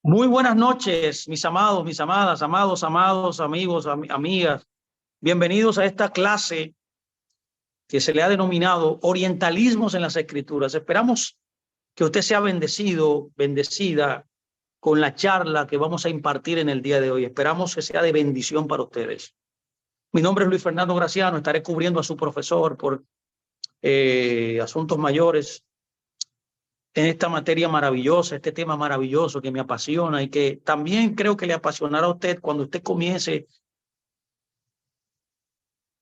Muy buenas noches, mis amados, mis amadas, amados, amigos, amigas. Bienvenidos a esta clase que se le ha denominado Orientalismos en las Escrituras. Esperamos que usted sea bendecido, bendecida con la charla que vamos a impartir en el día de hoy. Esperamos que sea de bendición para ustedes. Mi nombre es Luis Fernando Graciano. Estaré cubriendo a su profesor por asuntos mayores en esta materia maravillosa, este tema maravilloso que me apasiona y que también creo que le apasionará a usted cuando usted comience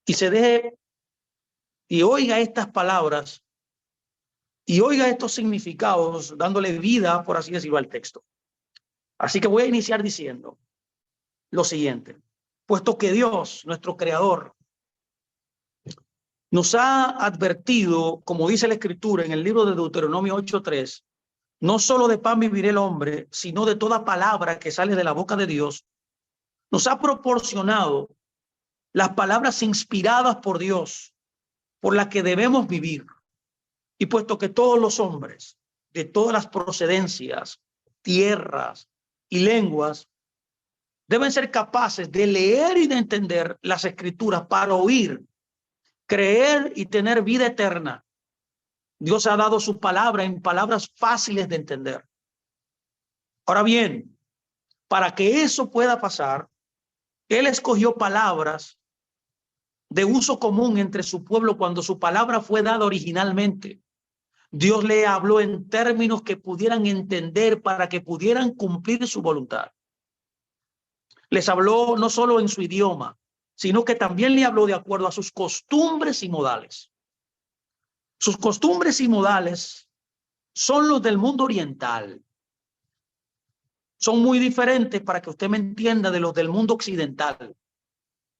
y se deje y oiga estas palabras y oiga estos significados, dándole vida, por así decirlo, al texto. Así que voy a iniciar diciendo lo siguiente: puesto que Dios, nuestro creador, nos ha advertido, como dice la Escritura en el libro de Deuteronomio 8:3, no solo de pan vivirá el hombre, sino de toda palabra que sale de la boca de Dios. Nos ha proporcionado las palabras inspiradas por Dios, por las que debemos vivir. Y puesto que todos los hombres de todas las procedencias, tierras y lenguas deben ser capaces de leer y de entender las Escrituras para oír, creer y tener vida eterna, Dios ha dado su palabra en palabras fáciles de entender. Ahora bien, para que eso pueda pasar, Él escogió palabras de uso común entre su pueblo cuando su palabra fue dada originalmente. Dios le habló en términos que pudieran entender para que pudieran cumplir su voluntad. Les habló no solo en su idioma, sino que también le habló de acuerdo a sus costumbres y modales. Sus costumbres y modales son los del mundo oriental. Son muy diferentes, para que usted me entienda, de los del mundo occidental.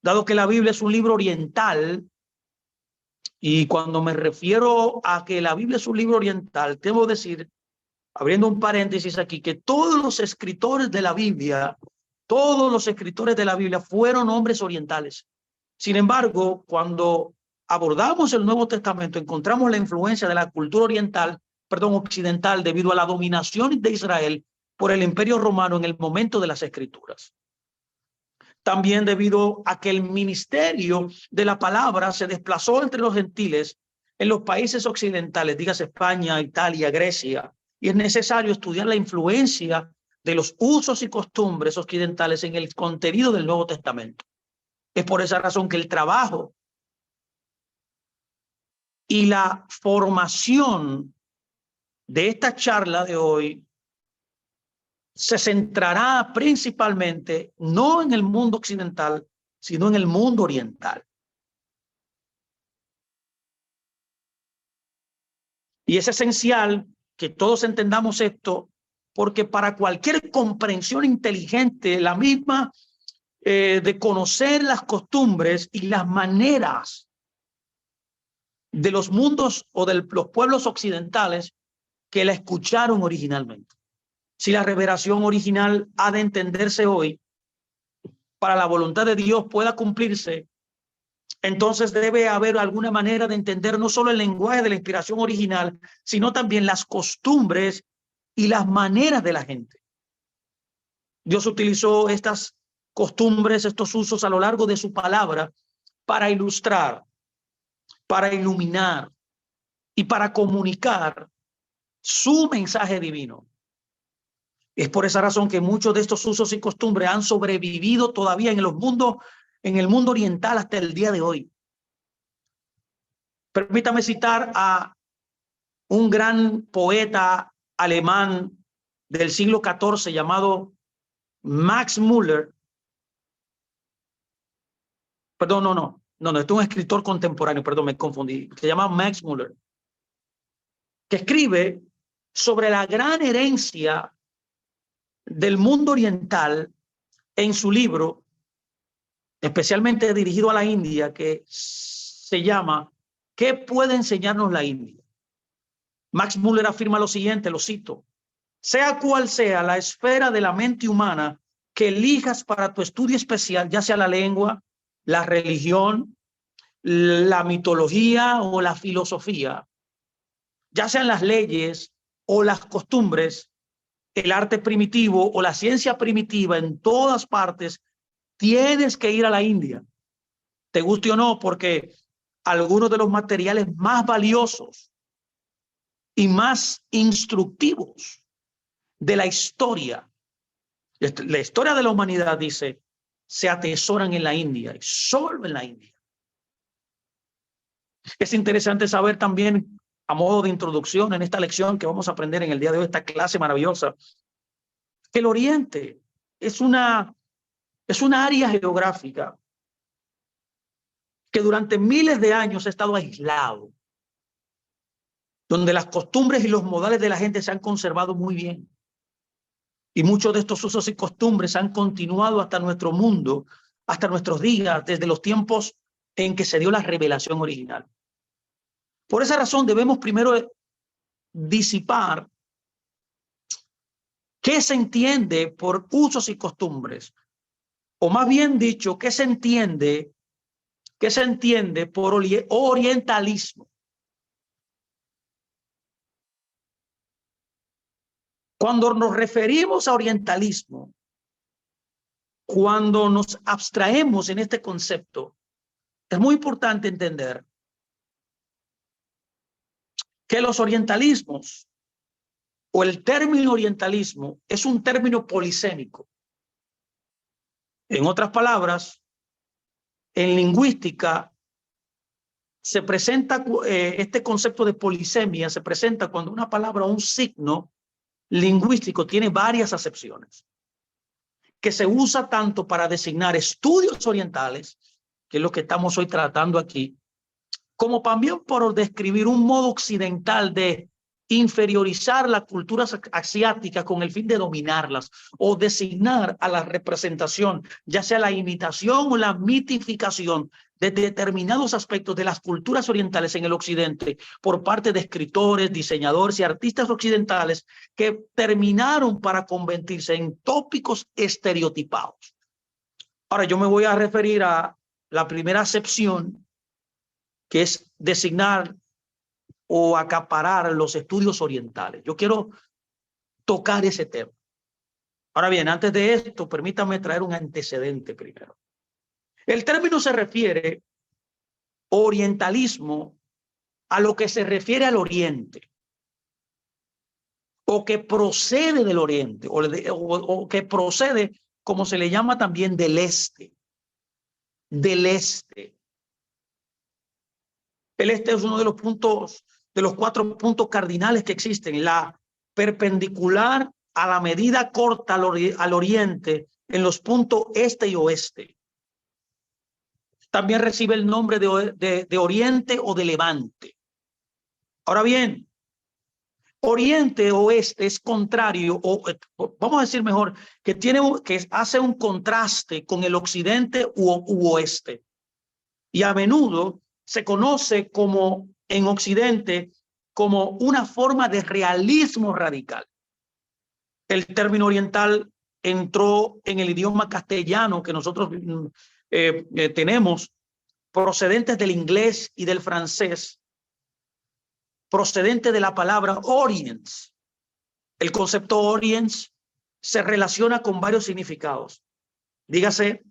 Dado que la Biblia es un libro oriental, y cuando me refiero a que la Biblia es un libro oriental, debo decir, abriendo un paréntesis aquí, que todos los escritores de la Biblia fueron hombres orientales. Sin embargo, cuando abordamos el Nuevo Testamento, encontramos la influencia de la cultura occidental, debido a la dominación de Israel por el Imperio Romano en el momento de las Escrituras. También debido a que el ministerio de la palabra se desplazó entre los gentiles en los países occidentales, dígase España, Italia, Grecia, y es necesario estudiar la influencia de los usos y costumbres occidentales en el contenido del Nuevo Testamento. Es por esa razón que el trabajo y la formación de esta charla de hoy se centrará principalmente no en el mundo occidental, sino en el mundo oriental. Y es esencial que todos entendamos esto, porque para cualquier comprensión inteligente, la misma de conocer las costumbres y las maneras de los mundos o de los pueblos occidentales que la escucharon originalmente. Si la revelación original ha de entenderse hoy, para la voluntad de Dios pueda cumplirse, entonces debe haber alguna manera de entender no solo el lenguaje de la inspiración original, sino también las costumbres y las maneras de la gente. Dios utilizó estas costumbres, estos usos a lo largo de su palabra para ilustrar, para iluminar y para comunicar su mensaje divino. Es por esa razón que muchos de estos usos y costumbres han sobrevivido todavía en el mundo oriental hasta el día de hoy. Permítame citar a un gran poeta alemán del siglo XIV llamado Max Müller. Perdón, no, este es un escritor contemporáneo, perdón, me confundí. Se llama Max Müller, que escribe sobre la gran herencia del mundo oriental en su libro, especialmente dirigido a la India, que se llama ¿Qué puede enseñarnos la India? Max Müller afirma lo siguiente, lo cito: sea cual sea la esfera de la mente humana que elijas para tu estudio especial, ya sea la lengua, la religión, la mitología o la filosofía, ya sean las leyes o las costumbres, el arte primitivo o la ciencia primitiva en todas partes, tienes que ir a la India, te guste o no, porque algunos de los materiales más valiosos y más instructivos de la historia de la humanidad, dice, se atesoran en la India, y solo en la India. Es interesante saber también, a modo de introducción en esta lección que vamos a aprender en el día de hoy, esta clase maravillosa, que el Oriente es una área geográfica que durante miles de años ha estado aislado, donde las costumbres y los modales de la gente se han conservado muy bien. Y muchos de estos usos y costumbres han continuado hasta nuestro mundo, hasta nuestros días, desde los tiempos en que se dio la revelación original. Por esa razón debemos primero disipar qué se entiende por usos y costumbres, o más bien dicho, qué se entiende por orientalismo. Cuando nos referimos a orientalismo, cuando nos abstraemos en este concepto, es muy importante entender que los orientalismos o el término orientalismo es un término polisémico. En otras palabras, en lingüística se presenta este concepto de polisemia, se presenta cuando una palabra o un signo lingüístico tiene varias acepciones, que se usa tanto para designar estudios orientales, que es lo que estamos hoy tratando aquí, como también por describir un modo occidental de inferiorizar las culturas asiáticas con el fin de dominarlas o designar a la representación, ya sea la imitación o la mitificación de determinados aspectos de las culturas orientales en el occidente por parte de escritores, diseñadores y artistas occidentales que terminaron para convertirse en tópicos estereotipados. Ahora yo me voy a referir a la primera acepción, que es designar o acaparar los estudios orientales. Yo quiero tocar ese tema. Ahora bien, antes de esto, permítame traer un antecedente primero. El término se refiere orientalismo a lo que se refiere al oriente, o que procede del oriente, o que procede, como se le llama también, del este. Del este. El este es uno de los puntos, de los 4 puntos cardinales que existen, la perpendicular a la medida corta al oriente en los puntos este y oeste. También recibe el nombre de oriente o de levante. Ahora bien, oriente o oeste es contrario, o vamos a decir mejor, que hace un contraste con el occidente u oeste. Y a menudo se conoce como en Occidente como una forma de realismo radical. El término oriental entró en el idioma castellano que nosotros tenemos, procedentes del inglés y del francés, procedente de la palabra oriens. El concepto oriens se relaciona con varios significados. Dígase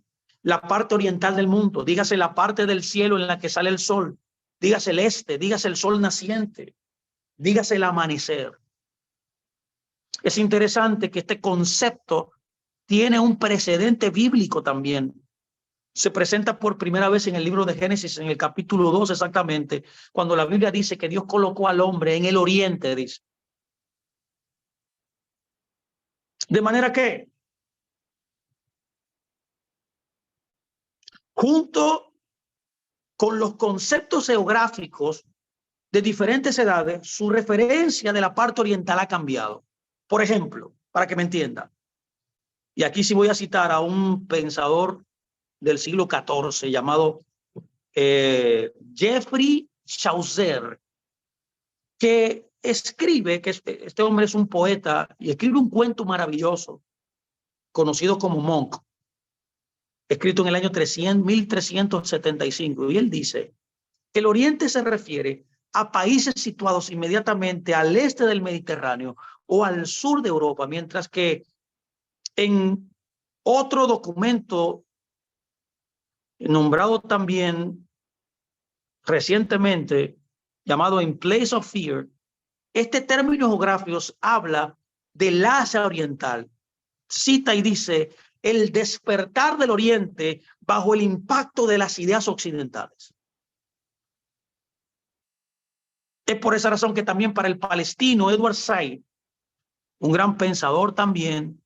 la parte oriental del mundo, dígase la parte del cielo en la que sale el sol, dígase el este, dígase el sol naciente, dígase el amanecer. Es interesante que este concepto tiene un precedente bíblico también. Se presenta por primera vez en el libro de Génesis, en el capítulo 2 exactamente, cuando la Biblia dice que Dios colocó al hombre en el oriente, dice. De manera que, junto con los conceptos geográficos de diferentes edades, su referencia de la parte oriental ha cambiado. Por ejemplo, para que me entienda, y aquí sí voy a citar a un pensador del siglo XIV llamado Geoffrey Chaucer, que escribe, que este hombre es un poeta y escribe un cuento maravilloso conocido como Monk, escrito en el año 1375, y él dice que el oriente se refiere a países situados inmediatamente al este del Mediterráneo o al sur de Europa, mientras que en otro documento nombrado también recientemente, llamado In Place of Fear, este término geográfico habla del Asia Oriental. Cita y dice, el despertar del Oriente bajo el impacto de las ideas occidentales. Es por esa razón que también para el palestino Edward Said, un gran pensador también,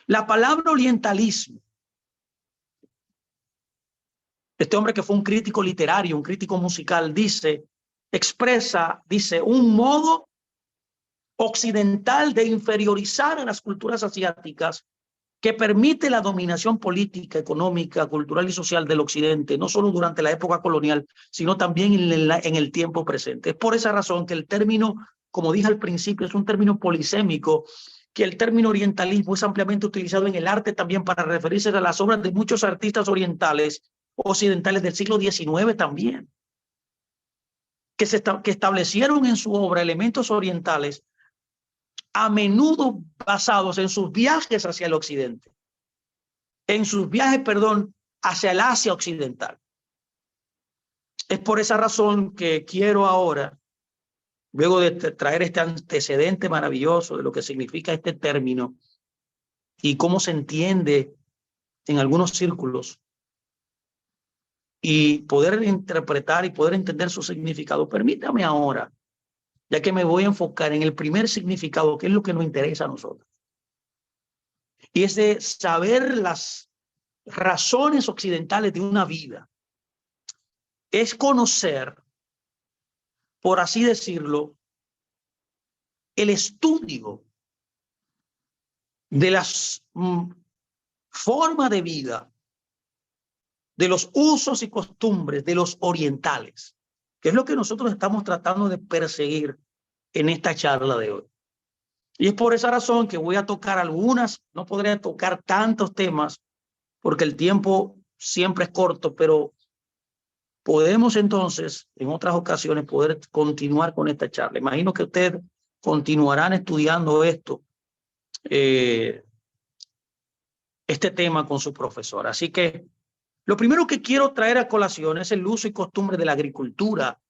la palabra orientalismo, este hombre que fue un crítico literario, un crítico musical, expresa un modo occidental de inferiorizar a las culturas asiáticas que permite la dominación política, económica, cultural y social del occidente, no solo durante la época colonial, sino también en el tiempo presente. Es por esa razón que el término, como dije al principio, es un término polisémico, que el término orientalismo es ampliamente utilizado en el arte también para referirse a las obras de muchos artistas orientales, occidentales del siglo XIX también, que establecieron en su obra elementos orientales a menudo basados en sus viajes hacia el occidente, hacia el Asia occidental. Es por esa razón que quiero ahora, luego de traer este antecedente maravilloso de lo que significa este término y cómo se entiende en algunos círculos, y poder interpretar y poder entender su significado, permítame ahora, ya que me voy a enfocar en el primer significado, que es lo que nos interesa a nosotros, y es de saber las razones occidentales de una vida. Es conocer, por así decirlo, el estudio de las formas de vida, de los usos y costumbres de los orientales, que es lo que nosotros estamos tratando de perseguir en esta charla de hoy. Y es por esa razón que voy a tocar algunas, no podré tocar tantos temas porque el tiempo siempre es corto, pero podemos entonces en otras ocasiones poder continuar con esta charla. Imagino que ustedes continuarán estudiando este tema con su profesor. Así que lo primero que quiero traer a colación es el uso y costumbre de la agricultura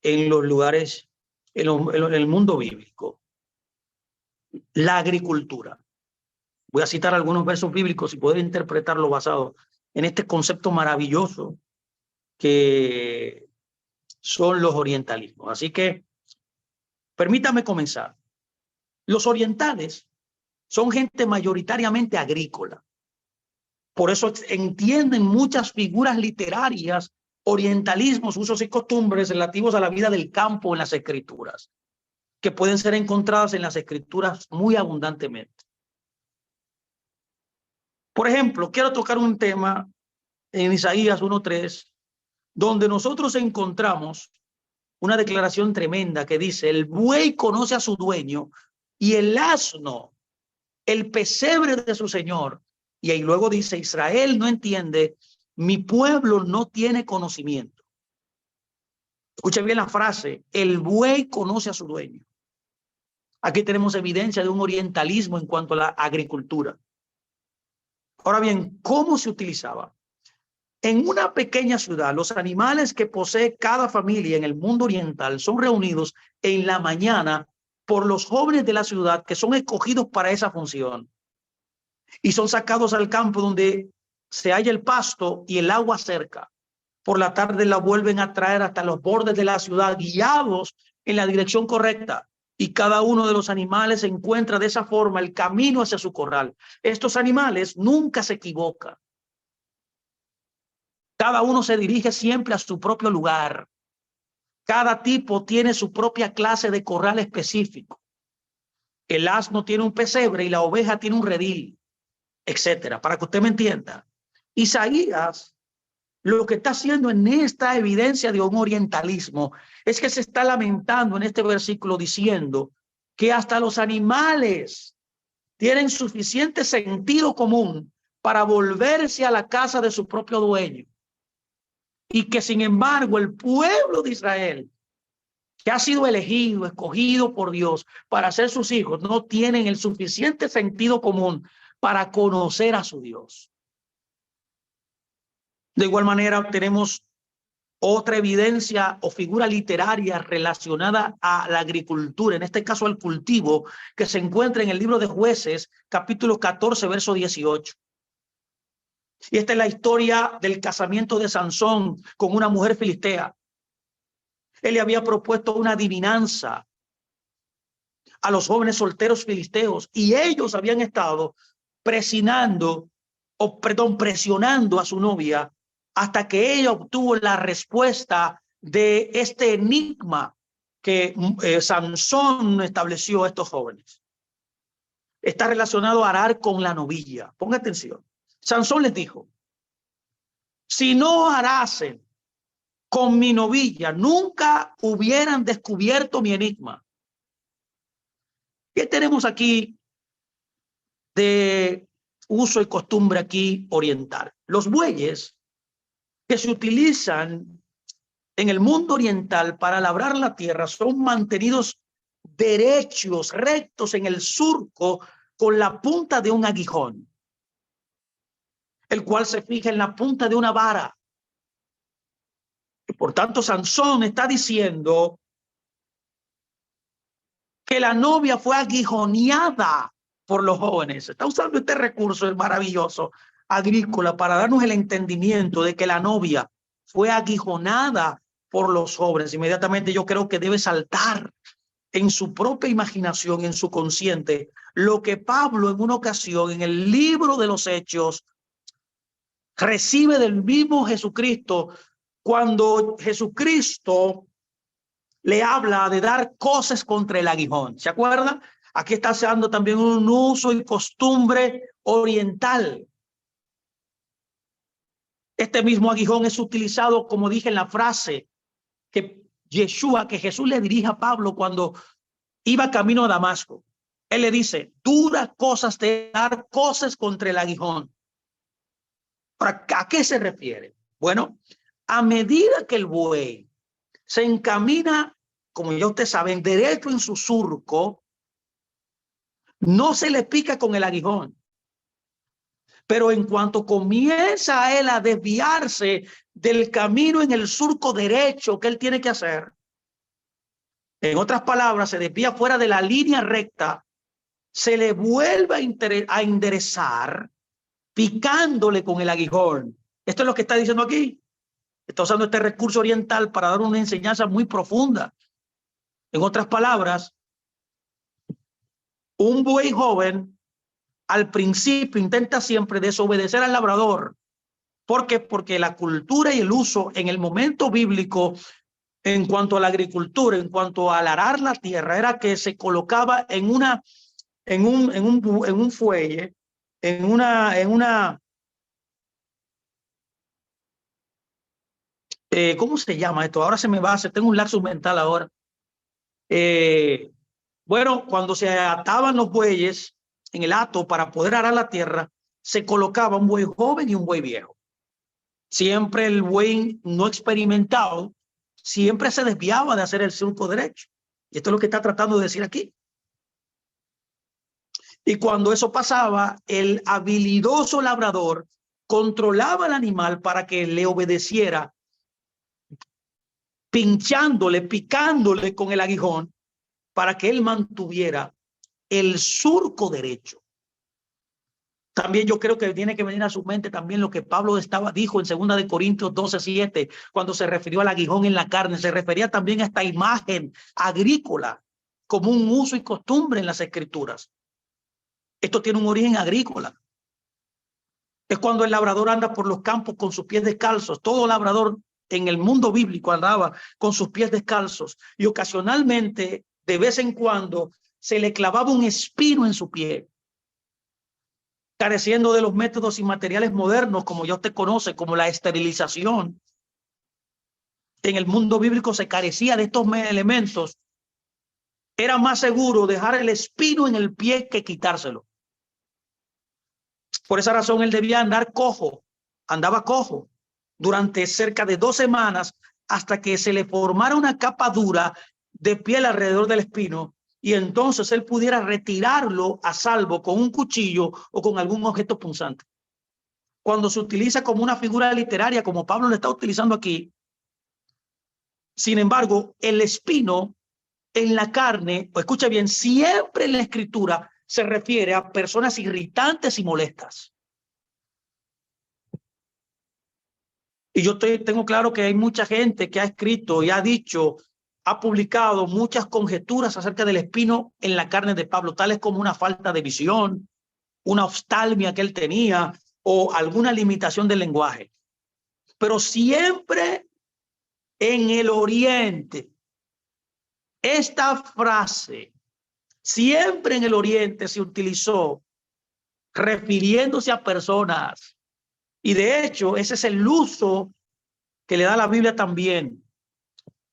en los lugares, en el mundo bíblico. La agricultura. Voy a citar algunos versos bíblicos y poder interpretarlo basado en este concepto maravilloso que son los orientalismos. Así que permítame comenzar. Los orientales son gente mayoritariamente agrícola. Por eso entienden muchas figuras literarias, orientalismos, usos y costumbres relativos a la vida del campo en las escrituras, que pueden ser encontradas en las escrituras muy abundantemente. Por ejemplo, quiero tocar un tema en Isaías 1:3, donde nosotros encontramos una declaración tremenda que dice: el buey conoce a su dueño y el asno el pesebre de su señor. Y ahí luego dice: Israel no entiende, mi pueblo no tiene conocimiento. Escuche bien la frase: el buey conoce a su dueño. Aquí tenemos evidencia de un orientalismo en cuanto a la agricultura. Ahora bien, ¿cómo se utilizaba? En una pequeña ciudad, los animales que posee cada familia en el mundo oriental son reunidos en la mañana por los jóvenes de la ciudad que son escogidos para esa función y son sacados al campo donde se halla el pasto y el agua cerca. Por la tarde la vuelven a traer hasta los bordes de la ciudad, guiados en la dirección correcta, y cada uno de los animales encuentra de esa forma el camino hacia su corral. Estos animales nunca se equivocan. Cada uno se dirige siempre a su propio lugar. Cada tipo tiene su propia clase de corral específico. El asno tiene un pesebre y la oveja tiene un redil, etcétera, para que usted me entienda. Isaías lo que está haciendo en esta evidencia de un orientalismo es que se está lamentando en este versículo diciendo que hasta los animales tienen suficiente sentido común para volverse a la casa de su propio dueño, y que sin embargo el pueblo de Israel que ha sido elegido, escogido por Dios para ser sus hijos, no tienen el suficiente sentido común para conocer a su Dios. De igual manera, tenemos otra evidencia o figura literaria relacionada a la agricultura, en este caso al cultivo, que se encuentra en el libro de Jueces, capítulo 14, verso 18. Y esta es la historia del casamiento de Sansón con una mujer filistea. Él le había propuesto una adivinanza a los jóvenes solteros filisteos y ellos habían estado presionando a su novia hasta que ella obtuvo la respuesta de este enigma que Sansón estableció a estos jóvenes. Está relacionado a arar con la novilla. Ponga atención. Sansón les dijo: si no arasen con mi novilla, nunca hubieran descubierto mi enigma. ¿Qué tenemos aquí de uso y costumbre aquí oriental? Los bueyes que se utilizan en el mundo oriental para labrar la tierra son mantenidos derechos, rectos en el surco con la punta de un aguijón, el cual se fija en la punta de una vara. Y por tanto, Sansón está diciendo que la novia fue aguijoneada por los jóvenes. Está usando este recurso, el maravilloso agrícola, para darnos el entendimiento de que la novia fue aguijonada por los jóvenes. Inmediatamente yo creo que debe saltar en su propia imaginación, en su consciente, lo que Pablo en una ocasión en el libro de los Hechos recibe del mismo Jesucristo, cuando Jesucristo le habla de dar cosas contra el aguijón. ¿Se acuerdan? Aquí está haciendo también un uso y costumbre oriental. Este mismo aguijón es utilizado, como dije en la frase que Jesús le dirige a Pablo cuando iba camino a Damasco. Él le dice: duras cosas de dar cosas contra el aguijón. ¿A qué se refiere? Bueno, a medida que el buey se encamina, como ya ustedes saben, derecho en su surco, no se le pica con el aguijón. Pero en cuanto comienza a él a desviarse del camino en el surco derecho que él tiene que hacer, en otras palabras, se desvía fuera de la línea recta, se le vuelve a enderezar picándole con el aguijón. Esto es lo que está diciendo aquí. Está usando este recurso oriental para dar una enseñanza muy profunda. En otras palabras, un buey joven al principio intenta siempre desobedecer al labrador. ¿Por qué? Porque la cultura y el uso en el momento bíblico en cuanto a la agricultura, en cuanto al arar la tierra, era que se colocaba en un fuelle, ¿cómo se llama esto? Ahora se me va, tengo un lapsus mental ahora. Bueno, cuando se ataban los bueyes en el hato para poder arar la tierra, se colocaba un buey joven y un buey viejo. Siempre el buey no experimentado siempre se desviaba de hacer el surco derecho. Y esto es lo que está tratando de decir aquí. Y cuando eso pasaba, el habilidoso labrador controlaba al animal para que le obedeciera, pinchándole, picándole con el aguijón, para que él mantuviera el surco derecho. También yo creo que tiene que venir a su mente también lo que Pablo dijo en 2 de Corintios 12:7, cuando se refirió al aguijón en la carne. Se refería también a esta imagen agrícola como un uso y costumbre en las escrituras. Esto tiene un origen agrícola. Es cuando el labrador anda por los campos con sus pies descalzos. Todo labrador en el mundo bíblico andaba con sus pies descalzos y ocasionalmente, de vez en cuando, se le clavaba un espino en su pie. Careciendo de los métodos y materiales modernos, como ya usted conoce, como la esterilización, en el mundo bíblico se carecía de estos elementos. Era más seguro dejar el espino en el pie que quitárselo. Por esa razón él debía andar cojo, andaba cojo durante cerca de 2 semanas hasta que se le formara una capa dura de piel alrededor del espino, y entonces él pudiera retirarlo a salvo con un cuchillo o con algún objeto punzante. Cuando se utiliza como una figura literaria, como Pablo lo está utilizando aquí, sin embargo, el espino en la carne, o escucha bien, siempre en la escritura se refiere a personas irritantes y molestas. Y yo tengo claro que hay mucha gente que ha escrito y ha dicho, ha publicado muchas conjeturas acerca del espino en la carne de Pablo, tales como una falta de visión, una oftalmia que él tenía o alguna limitación del lenguaje. Pero siempre en el Oriente, esta frase, siempre en el Oriente se utilizó refiriéndose a personas. Y de hecho, ese es el uso que le da la Biblia también.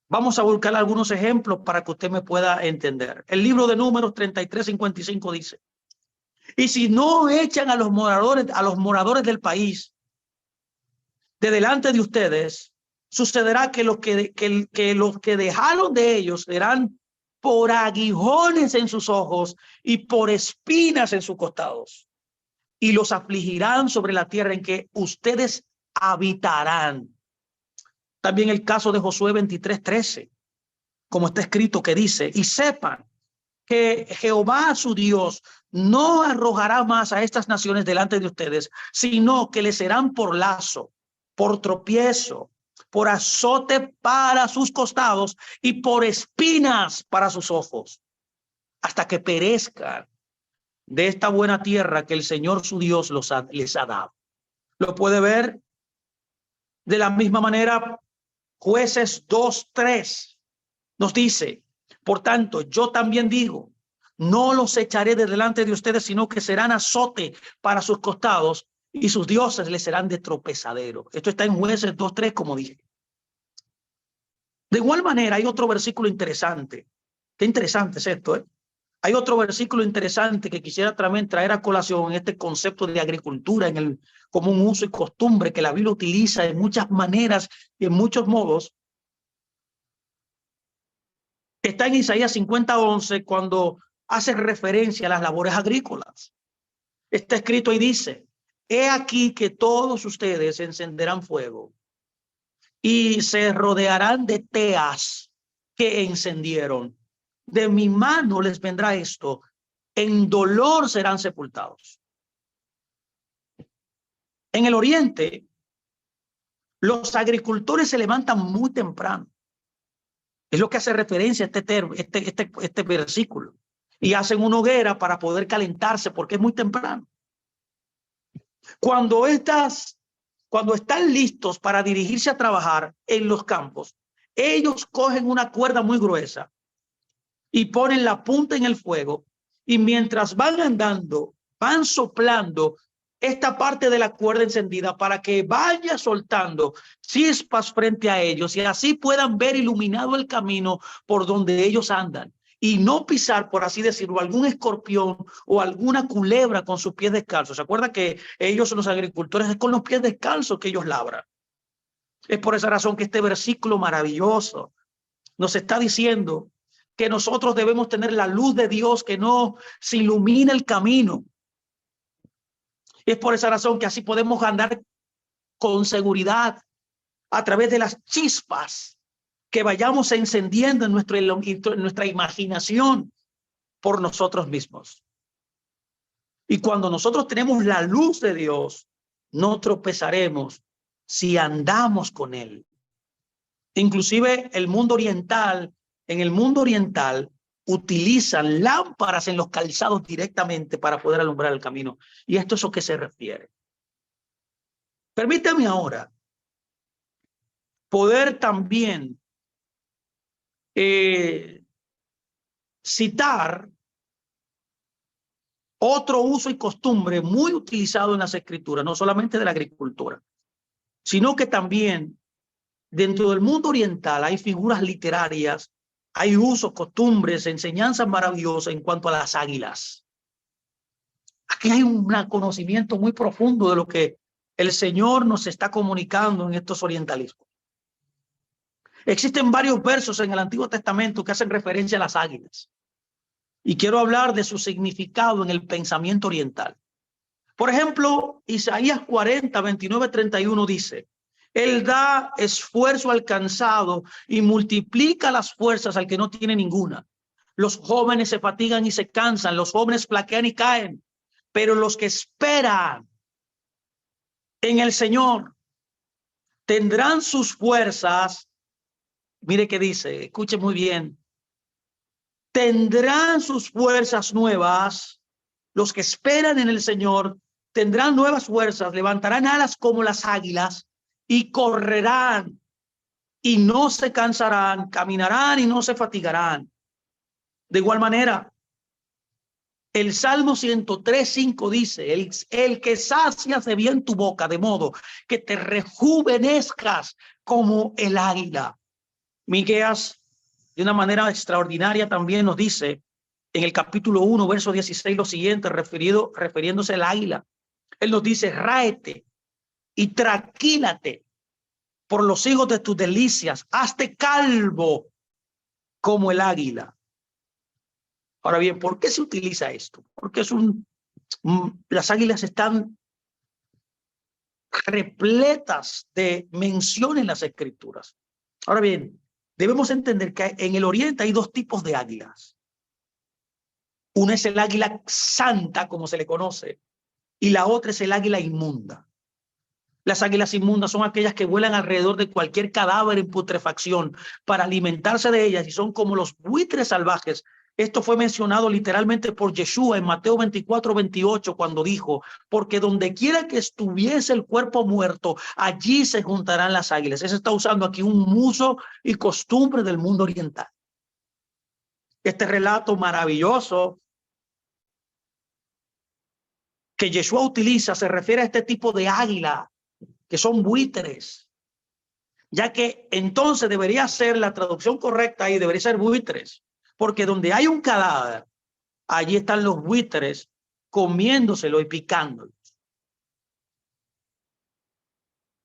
Vamos a buscar algunos ejemplos para que usted me pueda entender. El libro de Números 33:55 dice: y si no echan a los moradores del país de delante de ustedes, sucederá que los que dejaron de ellos serán por aguijones en sus ojos y por espinas en sus costados, y los afligirán sobre la tierra en que ustedes habitarán. También el caso de Josué 23:13, como está escrito, que dice: y sepan que Jehová su Dios no arrojará más a estas naciones delante de ustedes, sino que les serán por lazo, por tropiezo, por azote para sus costados y por espinas para sus ojos, hasta que perezcan de esta buena tierra que el Señor su Dios les ha dado. Lo puede ver de la misma manera. Jueces 2:3 nos dice: por tanto, yo también digo, no los echaré de delante de ustedes, sino que serán azote para sus costados y sus dioses les serán de tropezadero. Esto está en Jueces 2:3, como dije. De igual manera, hay otro versículo interesante. Qué interesante es esto, ¿eh? Hay otro versículo interesante que quisiera también traer a colación en este concepto de agricultura, como un uso y costumbre que la Biblia utiliza de muchas maneras y en muchos modos. Está en Isaías 50:11, cuando hace referencia a las labores agrícolas. Está escrito y dice: he aquí que todos ustedes encenderán fuego y se rodearán de teas que encendieron. De mi mano les vendrá esto, en dolor serán sepultados. En el Oriente, los agricultores se levantan muy temprano. Es lo que hace referencia a este versículo. Y hacen una hoguera para poder calentarse porque es muy temprano. Cuando están listos para dirigirse a trabajar en los campos, ellos cogen una cuerda muy gruesa y ponen la punta en el fuego, y mientras van andando, van soplando esta parte de la cuerda encendida para que vaya soltando chispas frente a ellos y así puedan ver iluminado el camino por donde ellos andan y no pisar, por así decirlo, algún escorpión o alguna culebra con sus pies descalzos. ¿Se acuerda que ellos, los agricultores, es con los pies descalzos que ellos labran? Es por esa razón que este versículo maravilloso nos está diciendo que nosotros debemos tener la luz de Dios que nos ilumina el camino. Es por esa razón que así podemos andar con seguridad a través de las chispas que vayamos encendiendo en nuestra imaginación por nosotros mismos. Y cuando nosotros tenemos la luz de Dios, no tropezaremos si andamos con Él. Inclusive en el mundo oriental, utilizan lámparas en los calzados directamente para poder alumbrar el camino. Y esto es a lo que se refiere. Permítame ahora poder también citar otro uso y costumbre muy utilizado en las escrituras, no solamente de la agricultura, sino que también dentro del mundo oriental hay figuras literarias, hay usos, costumbres, enseñanzas maravillosas en cuanto a las águilas. Aquí hay un conocimiento muy profundo de lo que el Señor nos está comunicando en estos orientalismos. Existen varios versos en el Antiguo Testamento que hacen referencia a las águilas. Y quiero hablar de su significado en el pensamiento oriental. Por ejemplo, Isaías 40, 29, 31 dice: Él da esfuerzo al cansado y multiplica las fuerzas al que no tiene ninguna. Los jóvenes se fatigan y se cansan, los jóvenes flaquean y caen, pero los que esperan en el Señor tendrán sus fuerzas. Mire qué dice, escuche muy bien. Tendrán sus fuerzas nuevas. Los que esperan en el Señor tendrán nuevas fuerzas, levantarán alas como las águilas y correrán y no se cansarán, caminarán y no se fatigarán. De igual manera, el Salmo 103:5 dice: el que sacia se bien tu boca, de modo que te rejuvenezcas como el águila. Miqueas, de una manera extraordinaria, también nos dice en el capítulo 1, verso 16, lo siguiente, refiriéndose al águila. Él nos dice: ráete y tranquílate por los hijos de tus delicias, hazte calvo como el águila. Ahora bien, ¿por qué se utiliza esto? Porque las águilas están repletas de mención en las escrituras. Ahora bien, debemos entender que en el oriente hay dos tipos de águilas. Una es el águila santa, como se le conoce, y la otra es el águila inmunda. Las águilas inmundas son aquellas que vuelan alrededor de cualquier cadáver en putrefacción para alimentarse de ellas, y son como los buitres salvajes. Esto fue mencionado literalmente por Yeshua en Mateo 24:28, cuando dijo: porque donde quiera que estuviese el cuerpo muerto, allí se juntarán las águilas. Ese está usando aquí un uso y costumbre del mundo oriental. Este relato maravilloso que Yeshua utiliza se refiere a este tipo de águila, que son buitres, ya que entonces debería ser la traducción correcta y debería ser buitres, porque donde hay un cadáver, allí están los buitres comiéndoselo y picándolo.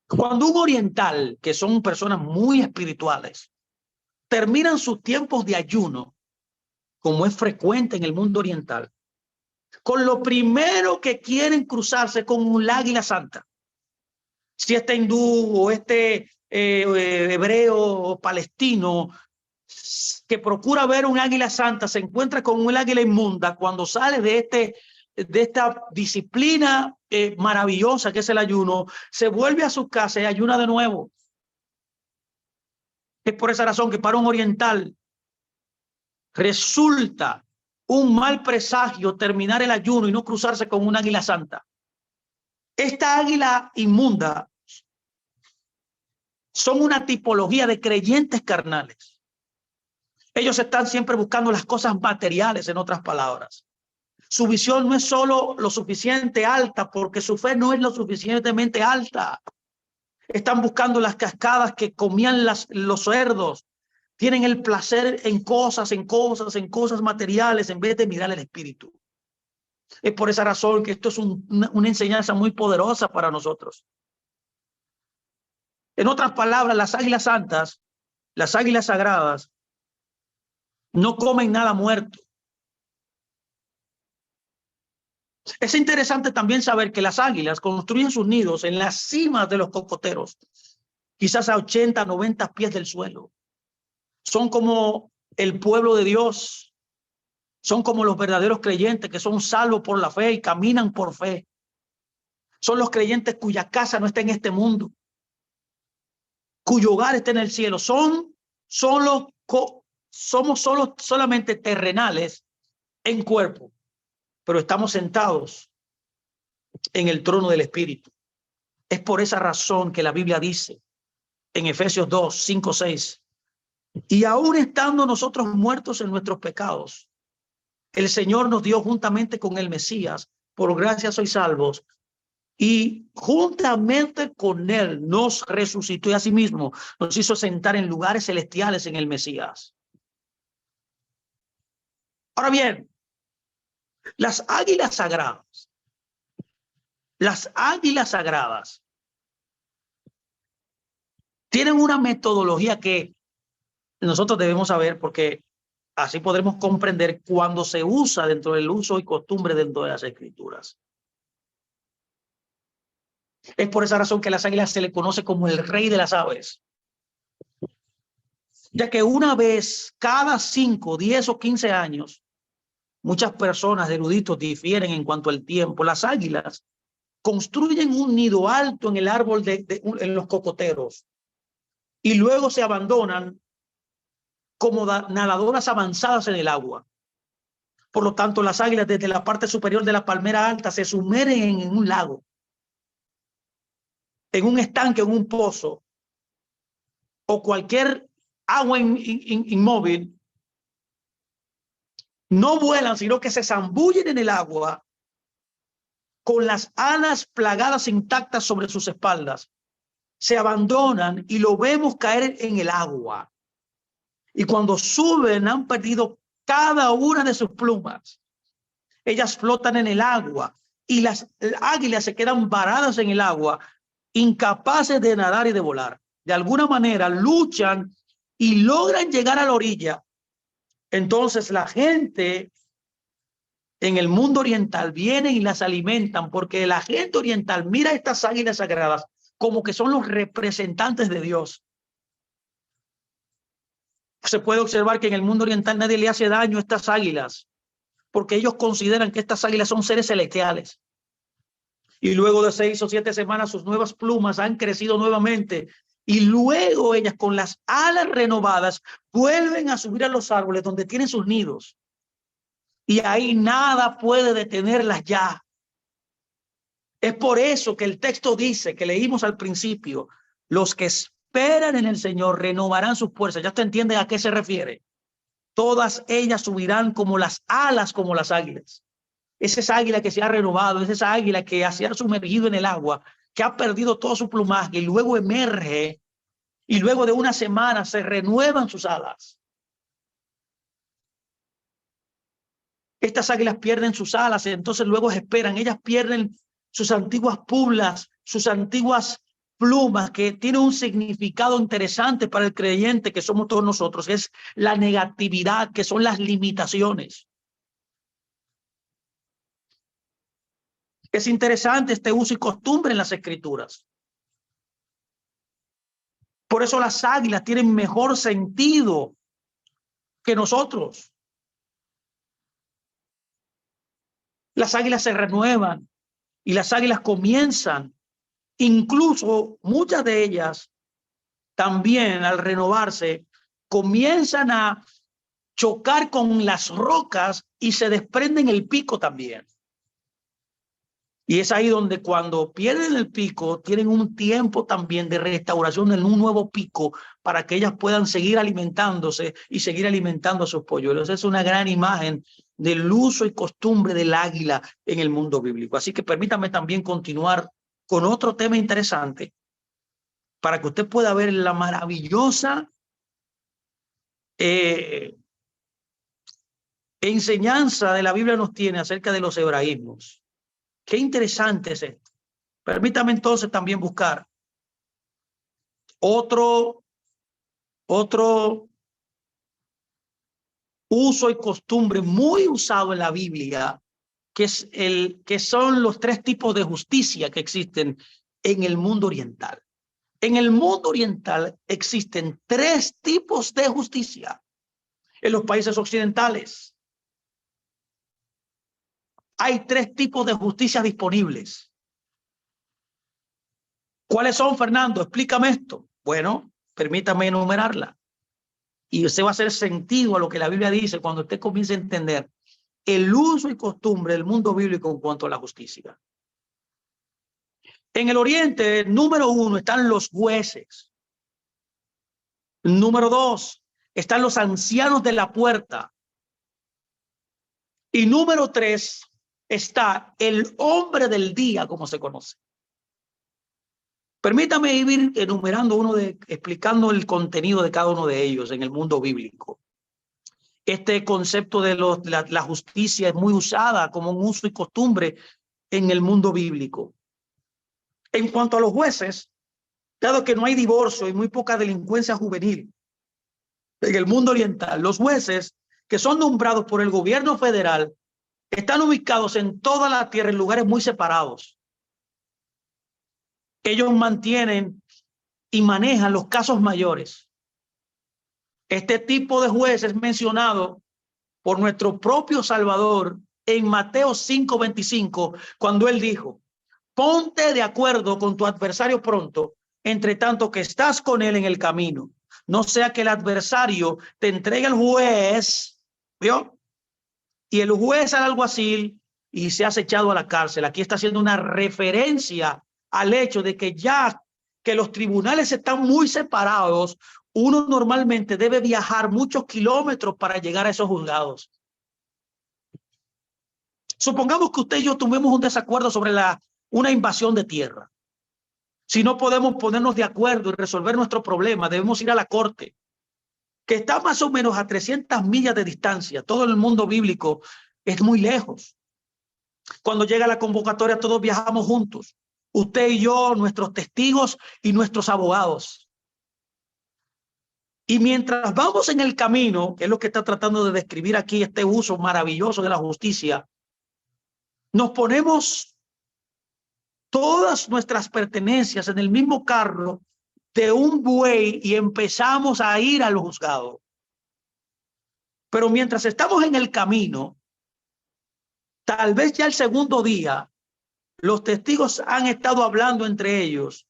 Cuando un oriental, que son personas muy espirituales, terminan sus tiempos de ayuno, como es frecuente en el mundo oriental, con lo primero que quieren cruzarse con un águila santa. Si este hindú o este hebreo o palestino que procura ver un águila santa se encuentra con un águila inmunda, cuando sale de esta disciplina maravillosa que es el ayuno, se vuelve a su casa y ayuna de nuevo. Es por esa razón que para un oriental resulta un mal presagio terminar el ayuno y no cruzarse con un águila santa. Esta águila inmunda son una tipología de creyentes carnales. Ellos están siempre buscando las cosas materiales, en otras palabras. Su visión no es solo lo suficiente alta, porque su fe no es lo suficientemente alta. Están buscando las cascadas que comían los cerdos. Tienen el placer en cosas materiales, en vez de mirar el espíritu. Es por esa razón que esto es una enseñanza muy poderosa para nosotros. En otras palabras, las águilas santas, las águilas sagradas, no comen nada muerto. Es interesante también saber que las águilas construyen sus nidos en las cimas de los cocoteros, quizás a 80, 90 pies del suelo. Son como el pueblo de Dios. Son como los verdaderos creyentes que son salvos por la fe y caminan por fe. Son los creyentes cuya casa no está en este mundo, cuyo hogar está en el cielo. Somos solamente terrenales en cuerpo, pero estamos sentados en el trono del Espíritu. Es por esa razón que la Biblia dice en Efesios 2, 5, 6, y aún estando nosotros muertos en nuestros pecados, el Señor nos dio juntamente con el Mesías, por gracia sois salvos, y juntamente con él nos resucitó y asimismo nos hizo sentar en lugares celestiales en el Mesías. Ahora bien, las águilas sagradas tienen una metodología que nosotros debemos saber, porque así podremos comprender cuando se usa dentro del uso y costumbre dentro de las escrituras. Es por esa razón que a las águilas se le conoce como el rey de las aves, ya que una vez cada 5, 10 o 15 años, muchas personas eruditos difieren en cuanto al tiempo. Las águilas construyen un nido alto en el árbol en los cocoteros y luego se abandonan como nadadoras avanzadas en el agua. Por lo tanto, las águilas desde la parte superior de la palmera alta se sumergen en un lago, en un estanque, en un pozo o cualquier agua inmóvil. No vuelan, sino que se zambullen en el agua con las alas plagadas intactas sobre sus espaldas. Se abandonan y lo vemos caer en el agua. Y cuando suben han perdido cada una de sus plumas. Ellas flotan en el agua y las águilas se quedan varadas en el agua, incapaces de nadar y de volar. De alguna manera luchan y logran llegar a la orilla. Entonces la gente en el mundo oriental vienen y las alimentan, porque la gente oriental mira a estas águilas sagradas como que son los representantes de Dios. Se puede observar que en el mundo oriental nadie le hace daño a estas águilas, porque ellos consideran que estas águilas son seres celestiales. Y luego de 6 o 7 semanas sus nuevas plumas han crecido nuevamente y luego ellas con las alas renovadas vuelven a subir a los árboles donde tienen sus nidos. Y ahí nada puede detenerlas ya. Es por eso que el texto dice, que leímos al principio, los que esperan en el Señor renovarán sus fuerzas. Ya usted entiende a qué se refiere. Todas ellas subirán como las alas, como las águilas. Es esa águila que se ha renovado, es esa águila que se ha sumergido en el agua, que ha perdido todo su plumaje y luego emerge y luego de una semana se renuevan sus alas. Estas águilas pierden sus alas, entonces luego esperan, ellas pierden sus antiguas pulas, sus antiguas plumas, que tienen un significado interesante para el creyente que somos todos nosotros, es la negatividad, que son las limitaciones. Es interesante este uso y costumbre en las escrituras. Por eso las águilas tienen mejor sentido que nosotros. Las águilas se renuevan y las águilas comienzan, incluso muchas de ellas también al renovarse, comienzan a chocar con las rocas y se desprenden el pico también. Y es ahí donde cuando pierden el pico, tienen un tiempo también de restauración en un nuevo pico para que ellas puedan seguir alimentándose y seguir alimentando a sus polluelos. Es una gran imagen del uso y costumbre del águila en el mundo bíblico. Así que permítame también continuar con otro tema interesante para que usted pueda ver la maravillosa enseñanza de la Biblia nos tiene acerca de los hebraísmos. Qué interesante es esto. Permítame entonces también buscar otro uso y costumbre muy usado en la Biblia, que son los 3 tipos de justicia que existen en el mundo oriental. En el mundo oriental existen 3 tipos de justicia. En los países occidentales hay 3 tipos de justicia disponibles. ¿Cuáles son, Fernando? Explícame esto. Bueno, permítame enumerarla. Y usted va a hacer sentido a lo que la Biblia dice cuando usted comience a entender el uso y costumbre del mundo bíblico en cuanto a la justicia. En el oriente, número 1, están los jueces. Número 2, están los ancianos de la puerta. Y número 3, está el hombre del día, como se conoce. Permítame ir enumerando explicando el contenido de cada uno de ellos en el mundo bíblico. Este concepto de la justicia es muy usada como un uso y costumbre en el mundo bíblico. En cuanto a los jueces, dado que no hay divorcio y muy poca delincuencia juvenil, En el mundo oriental, los jueces que son nombrados por el gobierno federal están ubicados en toda la tierra en lugares muy separados. Ellos mantienen y manejan los casos mayores. Este tipo de juez es mencionado por nuestro propio Salvador en Mateo 5:25, cuando él dijo: ponte de acuerdo con tu adversario pronto, entre tanto que estás con él en el camino. No sea que el adversario te entregue al juez, ¿vio? Y el juez al alguacil y se ha echado a la cárcel. Aquí está haciendo una referencia al hecho de que ya que los tribunales están muy separados, uno normalmente debe viajar muchos kilómetros para llegar a esos juzgados. Supongamos que usted y yo tuvimos un desacuerdo sobre una invasión de tierra. Si no podemos ponernos de acuerdo y resolver nuestro problema, debemos ir a la corte, que está más o menos a 300 millas de distancia. Todo el mundo bíblico es muy lejos. Cuando llega la convocatoria, todos viajamos juntos. Usted y yo, nuestros testigos y nuestros abogados. Y mientras vamos en el camino, que es lo que está tratando de describir aquí este uso maravilloso de la justicia, nos ponemos todas nuestras pertenencias en el mismo carro de un buey y empezamos a ir al juzgado. Pero mientras estamos en el camino, tal vez ya el segundo día, los testigos han estado hablando entre ellos.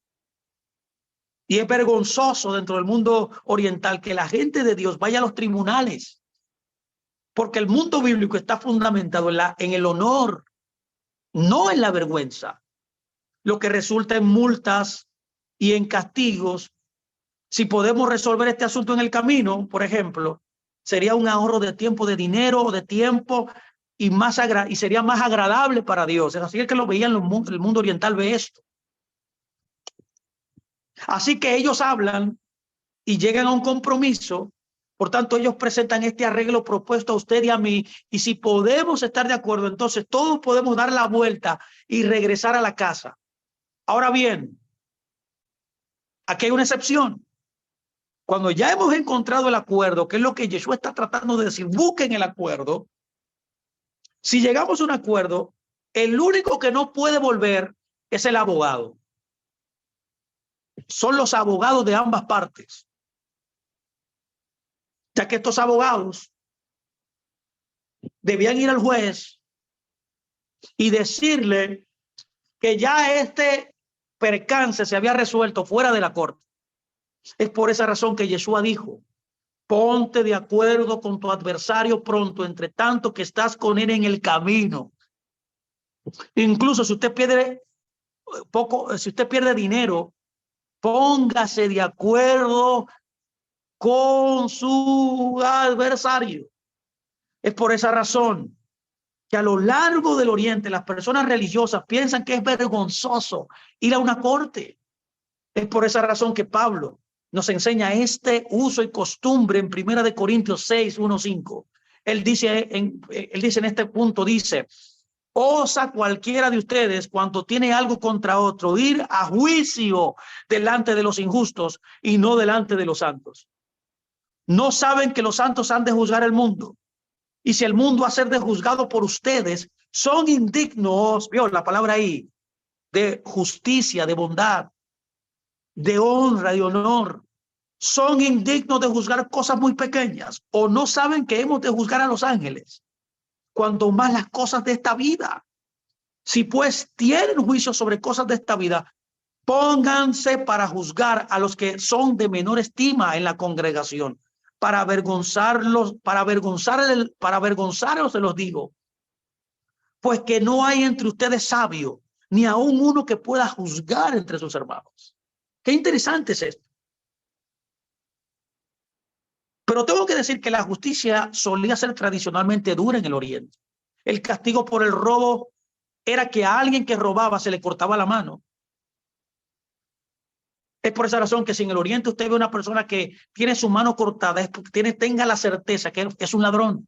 Y es vergonzoso dentro del mundo oriental que la gente de Dios vaya a los tribunales, porque el mundo bíblico está fundamentado en el honor, no en la vergüenza, lo que resulta en multas y en castigos. Si podemos resolver este asunto en el camino, por ejemplo, sería un ahorro de tiempo, de dinero o de tiempo, y sería más agradable para Dios. Así es que lo veían el mundo oriental, ve esto. Así que ellos hablan y llegan a un compromiso. Por tanto, ellos presentan este arreglo propuesto a usted y a mí, y si podemos estar de acuerdo, entonces todos podemos dar la vuelta y regresar a la casa. Ahora bien, aquí hay una excepción. Cuando ya hemos encontrado el acuerdo, que es lo que Yeshua está tratando de decir, busquen el acuerdo. Si llegamos a un acuerdo, el único que no puede volver es el abogado. Son los abogados de ambas partes. Ya que estos abogados debían ir al juez y decirle que ya este percance se había resuelto fuera de la corte. Es por esa razón que Yeshua dijo: ponte de acuerdo con tu adversario pronto, entre tanto que estás con él en el camino. Incluso si usted pierde si usted pierde dinero, póngase de acuerdo con su adversario. Es por esa razón que a lo largo del Oriente las personas religiosas piensan que es vergonzoso ir a una corte. Es por esa razón que Pablo nos enseña este uso y costumbre en 1 Corintios 6, 1, 5. Él dice en este punto, dice: osa cualquiera de ustedes, cuando tiene algo contra otro, ir a juicio delante de los injustos y no delante de los santos. ¿No saben que los santos han de juzgar el mundo? Y si el mundo ha de ser juzgado por ustedes, son indignos, vio la palabra ahí, de justicia, de bondad, de honra, de honor. Son indignos de juzgar cosas muy pequeñas. ¿O no saben que hemos de juzgar a los ángeles? Cuanto más las cosas de esta vida. Si pues tienen juicio sobre cosas de esta vida, pónganse para juzgar a los que son de menor estima en la congregación. Para avergonzarlos, para avergonzaros se los digo. Pues que no hay entre ustedes sabio, ni aún uno que pueda juzgar entre sus hermanos. Qué interesante es esto. Pero tengo que decir que la justicia solía ser tradicionalmente dura en el Oriente. El castigo por el robo era que a alguien que robaba se le cortaba la mano. Es por esa razón que si en el Oriente usted ve a una persona que tiene su mano cortada, tenga la certeza que es un ladrón.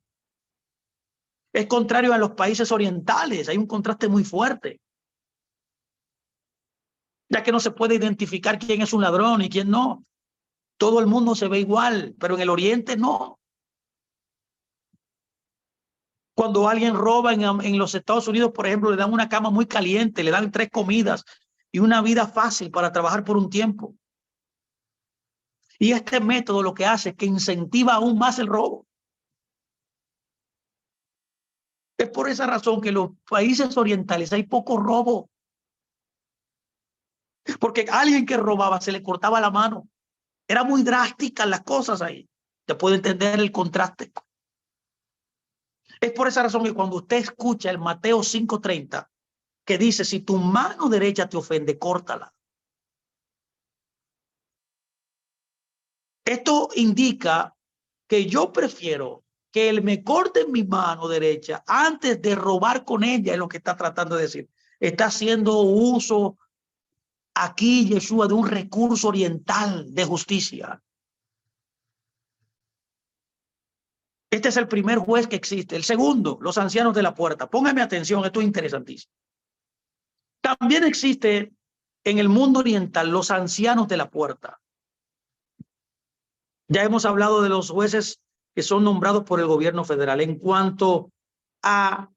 Es contrario a los países orientales, hay un contraste muy fuerte, ya que no se puede identificar quién es un ladrón y quién no. Todo el mundo se ve igual, pero en el Oriente no. Cuando alguien roba en los Estados Unidos, por ejemplo, le dan una cama muy caliente, le dan 3 comidas y una vida fácil para trabajar por un tiempo. Y este método lo que hace es que incentiva aún más el robo. Es por esa razón que en los países orientales hay poco robo. Porque a alguien que robaba se le cortaba la mano. Era muy drásticas las cosas ahí. Te puede entender el contraste. Es por esa razón que cuando usted escucha el Mateo 5:30, que dice, si tu mano derecha te ofende, córtala. Esto indica que yo prefiero que él me corte mi mano derecha antes de robar con ella, es lo que está tratando de decir. Está haciendo uso aquí, Yeshua, de un recurso oriental de justicia. Este es el primer juez que existe. El segundo, los ancianos de la puerta. Póngame atención, esto es interesantísimo. También existe en el mundo oriental los ancianos de la puerta. Ya hemos hablado de los jueces que son nombrados por el gobierno federal. En cuanto a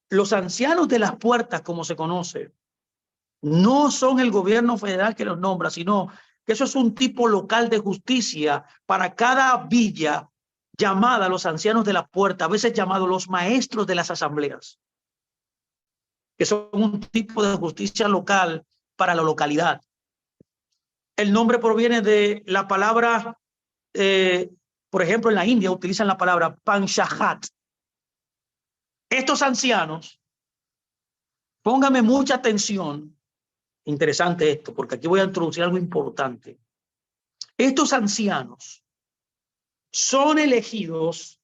los ancianos de las puertas, como se conoce, no son el gobierno federal que los nombra, sino que eso es un tipo local de justicia para cada villa llamada los ancianos de la puerta, a veces llamados los maestros de las asambleas, que son un tipo de justicia local para la localidad. El nombre proviene de la palabra, por ejemplo, en la India utilizan la palabra Panchahat. Estos ancianos, póngame mucha atención, interesante esto, porque aquí voy a introducir algo importante. Estos ancianos son elegidos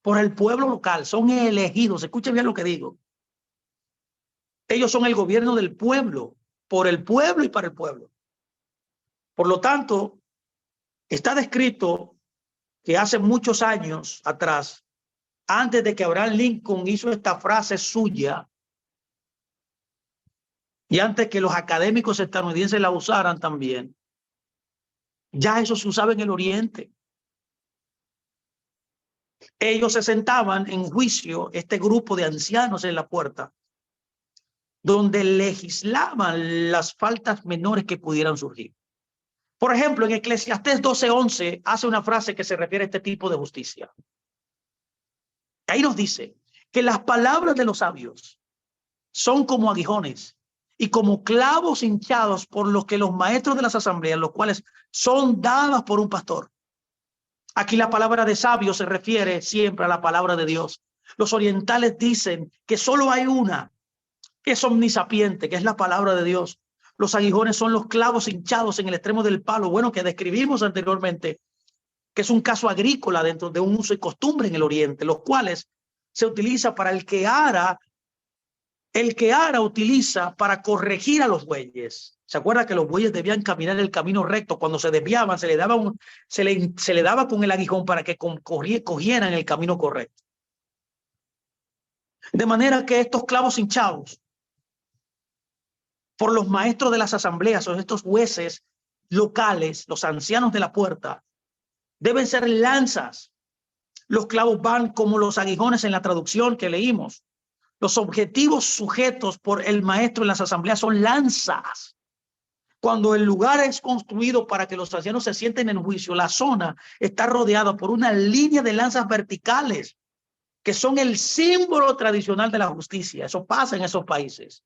por el pueblo local, son elegidos, escuchen bien lo que digo. Ellos son el gobierno del pueblo, por el pueblo y para el pueblo. Por lo tanto, está descrito que hace muchos años atrás, antes de que Abraham Lincoln hizo esta frase suya, y antes que los académicos estadounidenses la usaran también, ya eso se usaba en el Oriente. Ellos se sentaban en juicio, este grupo de ancianos en la puerta, donde legislaban las faltas menores que pudieran surgir. Por ejemplo, en Eclesiastés 12:11 hace una frase que se refiere a este tipo de justicia. Ahí nos dice que las palabras de los sabios son como aguijones y como clavos hinchados por los que los maestros de las asambleas, los cuales son dadas por un pastor. Aquí la palabra de sabio se refiere siempre a la palabra de Dios. Los orientales dicen que solo hay una que es omnisapiente, que es la palabra de Dios. Los aguijones son los clavos hinchados en el extremo del palo, bueno, que describimos anteriormente, que es un caso agrícola dentro de un uso y costumbre en el Oriente, los cuales se utiliza para el que ara utiliza para corregir a los bueyes. ¿Se acuerda que los bueyes debían caminar el camino recto? Cuando se desviaban, se le daba con el aguijón para que cogieran el camino correcto. De manera que estos clavos hinchados por los maestros de las asambleas o estos jueces locales, los ancianos de la puerta, deben ser lanzas. Los clavos van como los aguijones en la traducción que leímos. Los objetivos sujetos por el maestro en las asambleas son lanzas. Cuando el lugar es construido para que los ancianos se sienten en juicio, la zona está rodeada por una línea de lanzas verticales que son el símbolo tradicional de la justicia. Eso pasa en esos países.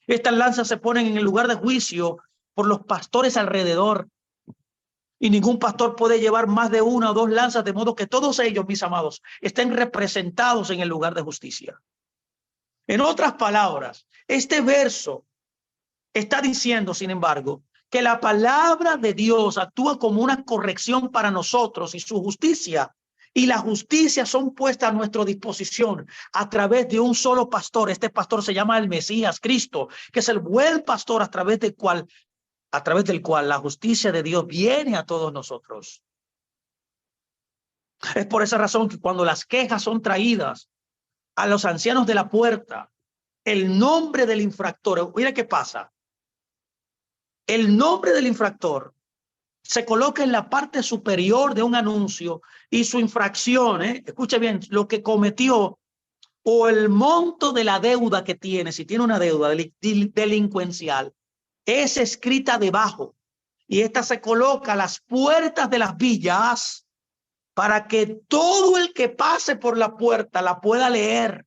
Estas lanzas se ponen en el lugar de juicio por los pastores alrededor. Y ningún pastor puede llevar más de 1 o 2 lanzas, de modo que todos ellos, mis amados, estén representados en el lugar de justicia. En otras palabras, este verso está diciendo, sin embargo, que la palabra de Dios actúa como una corrección para nosotros y su justicia y la justicia son puestas a nuestra disposición a través de un solo pastor. Este pastor se llama el Mesías, Cristo, que es el buen pastor a través del cual la justicia de Dios viene a todos nosotros. Es por esa razón que cuando las quejas son traídas a los ancianos de la puerta, el nombre del infractor, mira qué pasa. El nombre del infractor se coloca en la parte superior de un anuncio y su infracción, escuche bien, lo que cometió o el monto de la deuda que tiene, si tiene una deuda delincuencial, es escrita debajo y esta se coloca a las puertas de las villas para que todo el que pase por la puerta la pueda leer.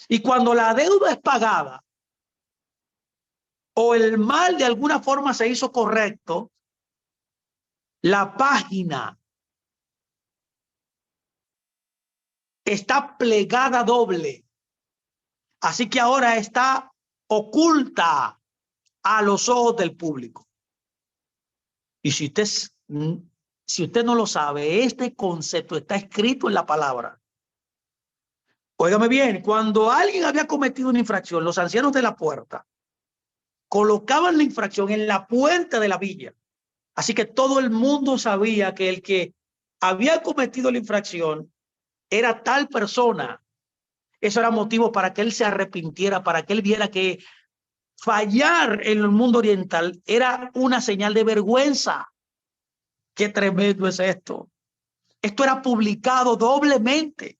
Y cuando la deuda es pagada o el mal de alguna forma se hizo correcto, la página está plegada doble. Así que ahora está oculta a los ojos del público. Y si usted no lo sabe, este concepto está escrito en la palabra. Óigame bien, cuando alguien había cometido una infracción, los ancianos de la puerta colocaban la infracción en la puerta de la villa. Así que todo el mundo sabía que el que había cometido la infracción era tal persona. Eso era motivo para que él se arrepintiera, para que él viera que fallar en el mundo oriental era una señal de vergüenza. Qué tremendo es esto. Esto era publicado doblemente.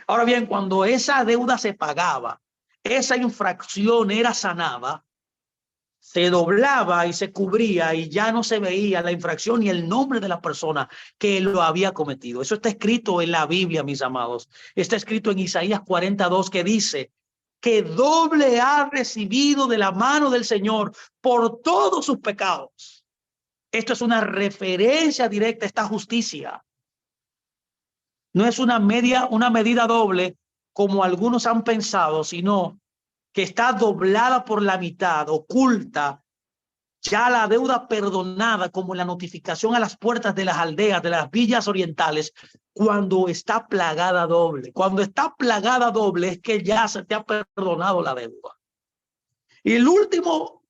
Ahora bien, cuando esa deuda se pagaba, esa infracción era sanada, se doblaba y se cubría y ya no se veía la infracción ni el nombre de la persona que lo había cometido. Eso está escrito en la Biblia, mis amados. Está escrito en Isaías 42 que dice que doble ha recibido de la mano del Señor por todos sus pecados. Esto es una referencia directa a esta justicia. No es una medida doble como algunos han pensado, sino que está doblada por la mitad, oculta, ya la deuda perdonada como la notificación a las puertas de las aldeas, de las villas orientales, cuando está plagada doble. Cuando está plagada doble es que ya se te ha perdonado la deuda. Y el último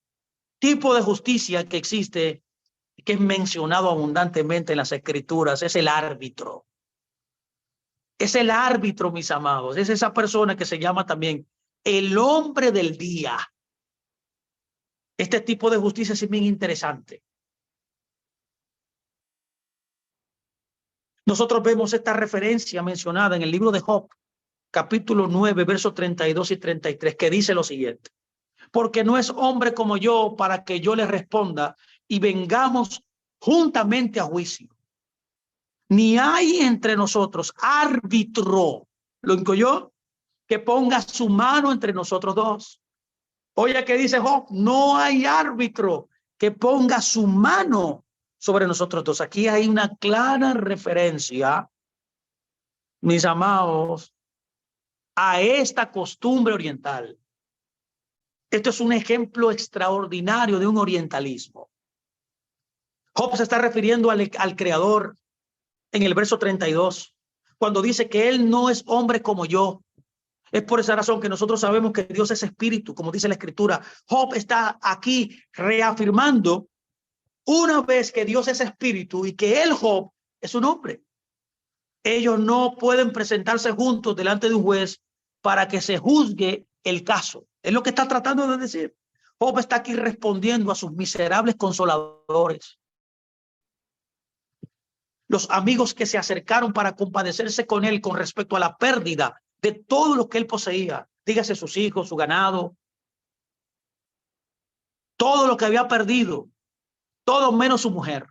tipo de justicia que existe, que es mencionado abundantemente en las escrituras, es el árbitro. Es el árbitro, mis amados. Es esa persona que se llama también el hombre del día. Este tipo de justicia es bien interesante. Nosotros vemos esta referencia mencionada en el libro de Job, capítulo 9, versos 32 y 33, que dice lo siguiente: porque no es hombre como yo para que yo le responda y vengamos juntamente a juicio. Ni hay entre nosotros árbitro, ¿lo incluyó?, que ponga su mano entre nosotros dos. Oye, ¿qué dice Job? No hay árbitro que ponga su mano sobre nosotros dos. Aquí hay una clara referencia, mis amados, a esta costumbre oriental. Esto es un ejemplo extraordinario de un orientalismo. Job se está refiriendo al Creador en el verso 32, cuando dice que él no es hombre como yo. Es por esa razón que nosotros sabemos que Dios es espíritu, como dice la escritura. Job está aquí reafirmando una vez que Dios es espíritu y que él, Job, es un hombre. Ellos no pueden presentarse juntos delante de un juez para que se juzgue el caso. Es lo que está tratando de decir. Job está aquí respondiendo a sus miserables consoladores. Los amigos que se acercaron para compadecerse con él con respecto a la pérdida de todo lo que él poseía, dígase sus hijos, su ganado, todo lo que había perdido, todo menos su mujer.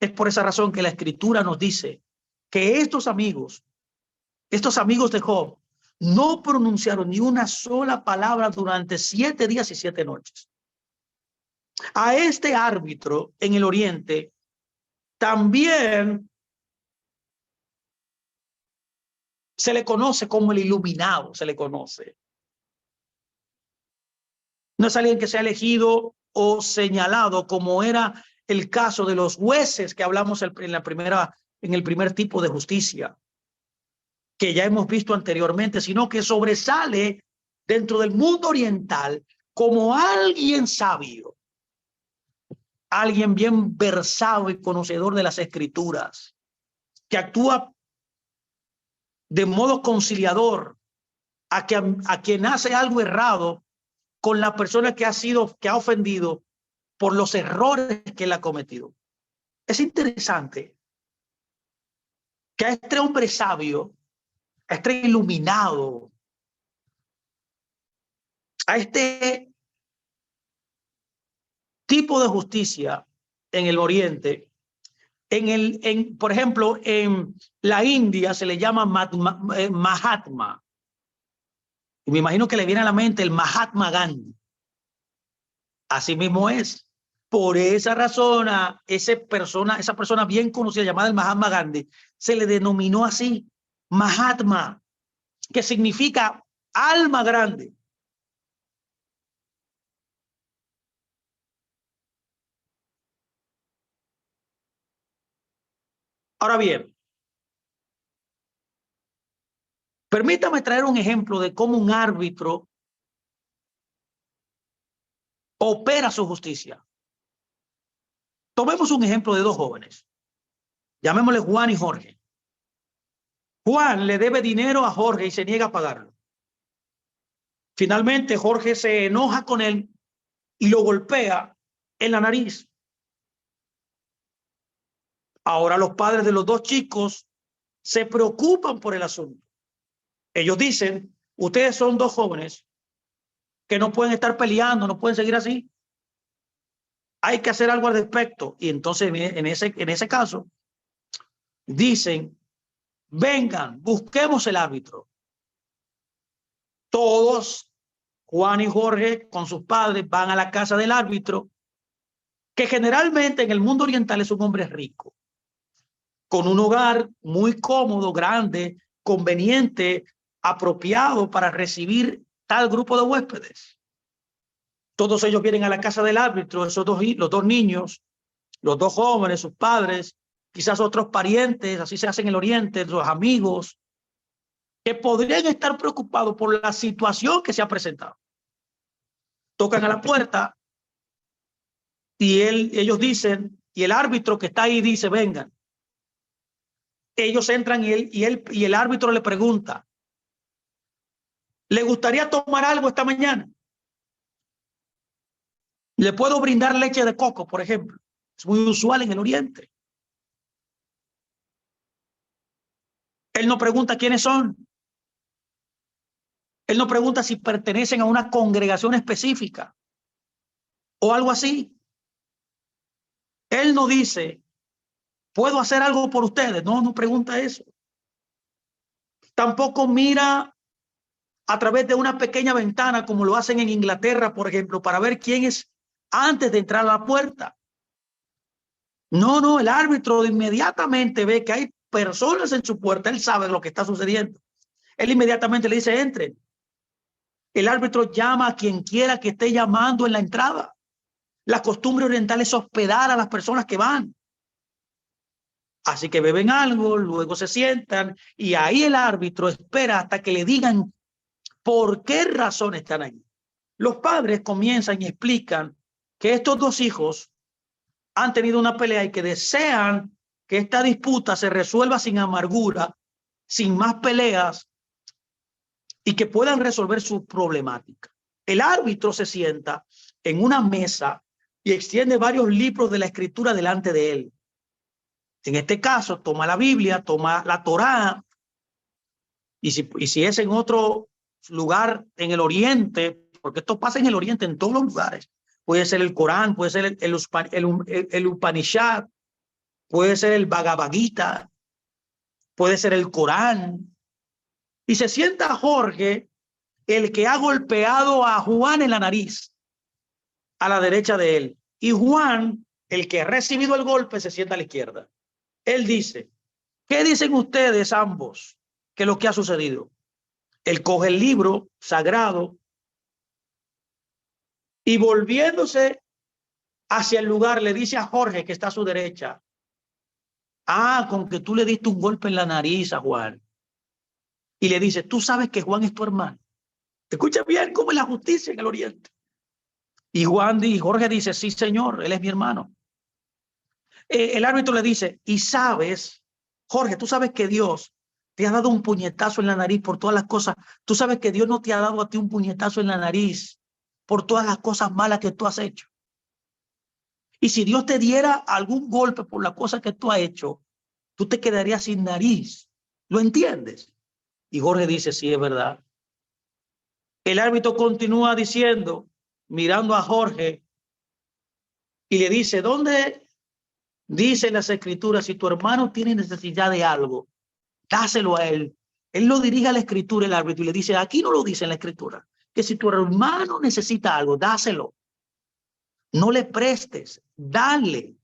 Es por esa razón que la escritura nos dice que estos amigos de Job, no pronunciaron ni una sola palabra durante 7 días y 7 noches. A este árbitro en el oriente también se le conoce como el iluminado, se le conoce. No es alguien que sea elegido o señalado como era el caso de los jueces que hablamos en el primer tipo de justicia, que ya hemos visto anteriormente, sino que sobresale dentro del mundo oriental como alguien sabio, alguien bien versado y conocedor de las escrituras, que actúa de modo conciliador a quien hace algo errado con la persona que ha ofendido, por los errores que él ha cometido. Es interesante que a este hombre sabio, a este iluminado, a este tipo de justicia en el Oriente, por ejemplo, en la India se le llama Mahatma. Y me imagino que le viene a la mente el Mahatma Gandhi. Así mismo es. Por esa razón, a esa persona bien conocida llamada el Mahatma Gandhi, se le denominó así, Mahatma, que significa alma grande. Ahora bien, permítame traer un ejemplo de cómo un árbitro opera su justicia. Tomemos un ejemplo de dos jóvenes. Llamémosle Juan y Jorge. Juan le debe dinero a Jorge y se niega a pagarlo. Finalmente, Jorge se enoja con él y lo golpea en la nariz. Ahora los padres de los dos chicos se preocupan por el asunto. Ellos dicen, ustedes son dos jóvenes que no pueden estar peleando, no pueden seguir así. Hay que hacer algo al respecto. Y entonces en ese caso dicen, vengan, busquemos el árbitro. Todos, Juan y Jorge, con sus padres, van a la casa del árbitro, que generalmente en el mundo oriental es un hombre rico, con un hogar muy cómodo, grande, conveniente, apropiado para recibir tal grupo de huéspedes. Todos ellos vienen a la casa del árbitro, los dos niños, los dos jóvenes, sus padres, quizás otros parientes, así se hace en el Oriente, sus amigos, que podrían estar preocupados por la situación que se ha presentado. Tocan a la puerta y ellos dicen, y el árbitro que está ahí dice, vengan. Ellos entran y el árbitro le pregunta, ¿le gustaría tomar algo esta mañana? ¿Le puedo brindar leche de coco, por ejemplo? Es muy usual en el Oriente. Él no pregunta quiénes son. Él no pregunta si pertenecen a una congregación específica o algo así. Él no dice, ¿puedo hacer algo por ustedes? No, no pregunta eso. Tampoco mira a través de una pequeña ventana como lo hacen en Inglaterra, por ejemplo, para ver quién es antes de entrar a la puerta. No, no, el árbitro inmediatamente ve que hay personas en su puerta, él sabe lo que está sucediendo. Él inmediatamente le dice, entren. El árbitro llama a quien quiera que esté llamando en la entrada. La costumbre oriental es hospedar a las personas que van. Así que beben algo, luego se sientan y ahí el árbitro espera hasta que le digan por qué razón están allí. Los padres comienzan y explican que estos dos hijos han tenido una pelea y que desean que esta disputa se resuelva sin amargura, sin más peleas y que puedan resolver su problemática. El árbitro se sienta en una mesa y extiende varios libros de la escritura delante de él. En este caso, toma la Biblia, toma la Torá, y si es en otro lugar en el Oriente, porque esto pasa en el Oriente en todos los lugares, puede ser el Corán, puede ser el Upanishad, puede ser el Bhagavad Gita, puede ser el Corán. Y se sienta Jorge, el que ha golpeado a Juan en la nariz, a la derecha de él. Y Juan, el que ha recibido el golpe, se sienta a la izquierda. Él dice, ¿qué dicen ustedes ambos que lo que ha sucedido? Él coge el libro sagrado y volviéndose hacia el lugar le dice a Jorge, que está a su derecha, con que tú le diste un golpe en la nariz a Juan. Y le dice, tú sabes que Juan es tu hermano. Escucha bien cómo es la justicia en el Oriente. Y Jorge dice, sí, señor, él es mi hermano. El árbitro le dice, y sabes, Jorge, tú sabes que Dios te ha dado un puñetazo en la nariz por todas las cosas. Tú sabes que Dios no te ha dado a ti un puñetazo en la nariz por todas las cosas malas que tú has hecho. Y si Dios te diera algún golpe por la cosa que tú has hecho, tú te quedarías sin nariz. ¿Lo entiendes? Y Jorge dice, sí, es verdad. El árbitro continúa diciendo, mirando a Jorge, y le dice, ¿dónde dice las escrituras, si tu hermano tiene necesidad de algo, dáselo a él? Él lo dirige a la escritura, el árbitro, y le dice, aquí no lo dice en la escritura, que si tu hermano necesita algo, dáselo. No le prestes, dale.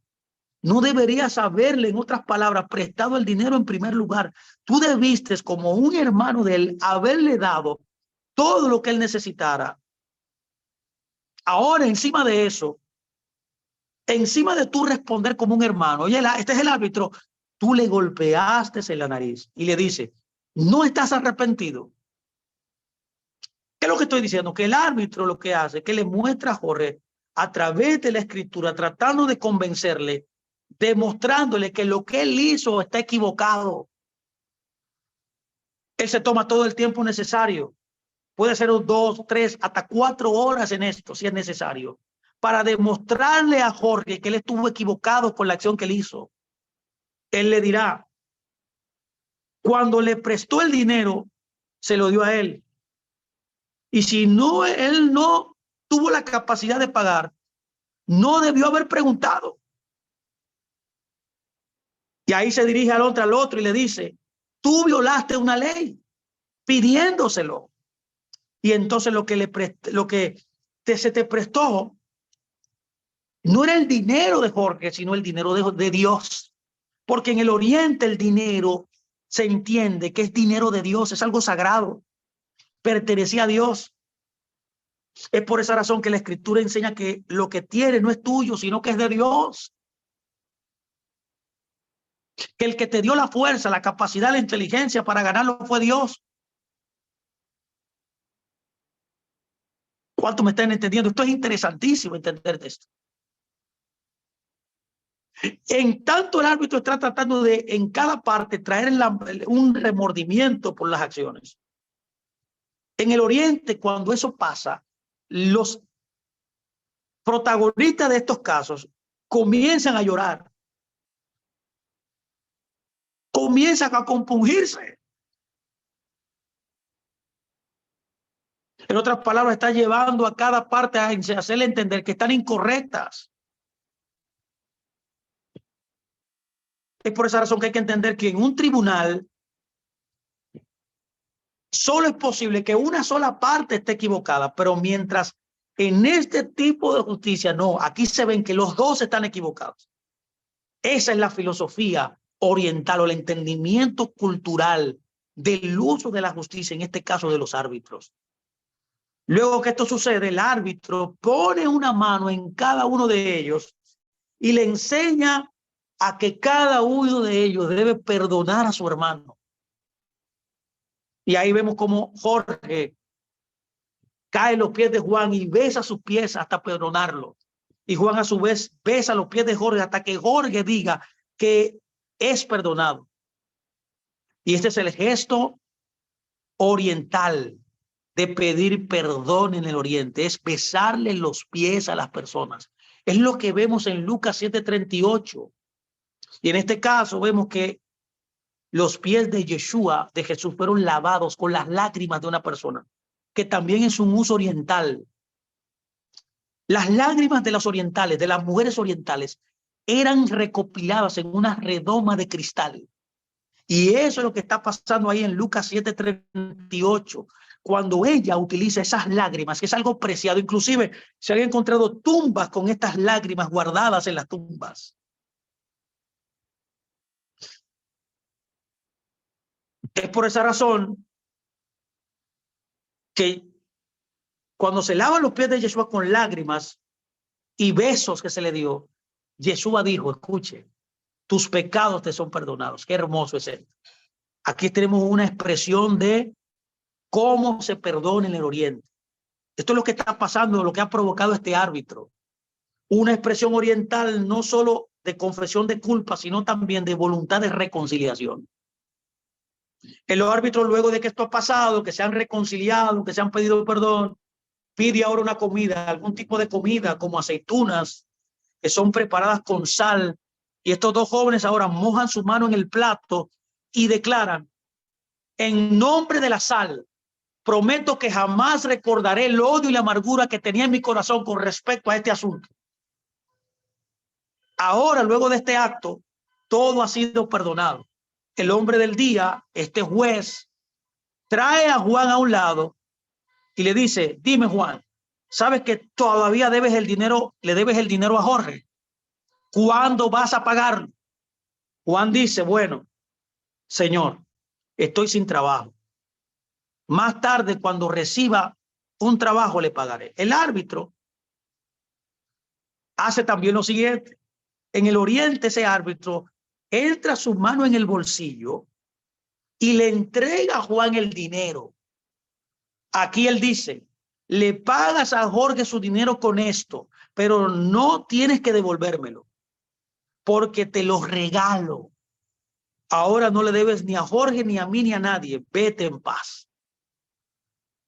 No deberías haberle, en otras palabras, prestado el dinero en primer lugar. Tú debiste, como un hermano de él, haberle dado todo lo que él necesitara. Ahora, encima de eso, encima de tú responder como un hermano, oye, este es el árbitro, tú le golpeaste en la nariz y le dice, no estás arrepentido. ¿Qué es lo que estoy diciendo? Que el árbitro lo que hace es que le muestra a Jorge a través de la escritura, tratando de convencerle, demostrándole que lo que él hizo está equivocado. Él se toma todo el tiempo necesario. Puede ser 2, 3, hasta 4 horas en esto, si es necesario, para demostrarle a Jorge que él estuvo equivocado con la acción que él hizo. Él le dirá, cuando le prestó el dinero, se lo dio a él. Y si no, él no tuvo la capacidad de pagar, no debió haber preguntado. Y ahí se dirige al otro y le dice, tú violaste una ley pidiéndoselo. Y entonces lo que se te prestó no era el dinero de Jorge, sino el dinero de Dios. Porque en el Oriente el dinero se entiende que es dinero de Dios, es algo sagrado, pertenecía a Dios. Es por esa razón que la Escritura enseña que lo que tienes no es tuyo, sino que es de Dios. Que el que te dio la fuerza, la capacidad, la inteligencia para ganarlo fue Dios. ¿Cuánto me están entendiendo? Esto es interesantísimo entender esto. En tanto el árbitro está tratando de en cada parte traer un remordimiento por las acciones. En el Oriente, cuando eso pasa, los protagonistas de estos casos comienzan a llorar, comienzan a compungirse. En otras palabras, está llevando a cada parte a hacerle entender que están incorrectas. Es por esa razón que hay que entender que en un tribunal solo es posible que una sola parte esté equivocada, pero mientras en este tipo de justicia, no, aquí se ven que los dos están equivocados. Esa es la filosofía oriental o el entendimiento cultural del uso de la justicia, en este caso de los árbitros. Luego que esto sucede, el árbitro pone una mano en cada uno de ellos y le enseña a que cada uno de ellos debe perdonar a su hermano. Y ahí vemos cómo Jorge cae en los pies de Juan y besa sus pies hasta perdonarlo. Y Juan a su vez besa los pies de Jorge hasta que Jorge diga que es perdonado. Y este es el gesto oriental de pedir perdón en el Oriente, es besarle los pies a las personas. Es lo que vemos en Lucas 7:38. Y en este caso vemos que los pies de Yeshua, de Jesús, fueron lavados con las lágrimas de una persona, que también es un uso oriental. Las lágrimas de los orientales, de las mujeres orientales, eran recopiladas en una redoma de cristal. Y eso es lo que está pasando ahí en Lucas 7:38, cuando ella utiliza esas lágrimas, que es algo preciado. Inclusive se han encontrado tumbas con estas lágrimas guardadas en las tumbas. Es por esa razón que cuando se lavan los pies de Yeshua con lágrimas y besos que se le dio, Yeshua dijo, escuche, tus pecados te son perdonados. Qué hermoso es esto. Aquí tenemos una expresión de cómo se perdona en el Oriente. Esto es lo que está pasando, lo que ha provocado este árbitro. Una expresión oriental no solo de confesión de culpa, sino también de voluntad de reconciliación. El árbitro, luego de que esto ha pasado, que se han reconciliado, que se han pedido perdón, pide ahora una comida, algún tipo de comida como aceitunas que son preparadas con sal. Y estos dos jóvenes ahora mojan su mano en el plato y declaran: en nombre de la sal, prometo que jamás recordaré el odio y la amargura que tenía en mi corazón con respecto a este asunto. Ahora, luego de este acto, todo ha sido perdonado. El hombre del día, este juez, trae a Juan a un lado y le dice: dime, Juan, ¿sabes que todavía debes el dinero, le debes el dinero a Jorge? ¿Cuándo vas a pagarlo? Juan dice: bueno, señor, estoy sin trabajo. Más tarde, cuando reciba un trabajo, le pagaré. El árbitro hace también lo siguiente. En el oriente, ese árbitro entra su mano en el bolsillo y le entrega a Juan el dinero. Aquí él dice: le pagas a Jorge su dinero con esto, pero no tienes que devolvérmelo, porque te lo regalo. Ahora no le debes ni a Jorge, ni a mí, ni a nadie. Vete en paz.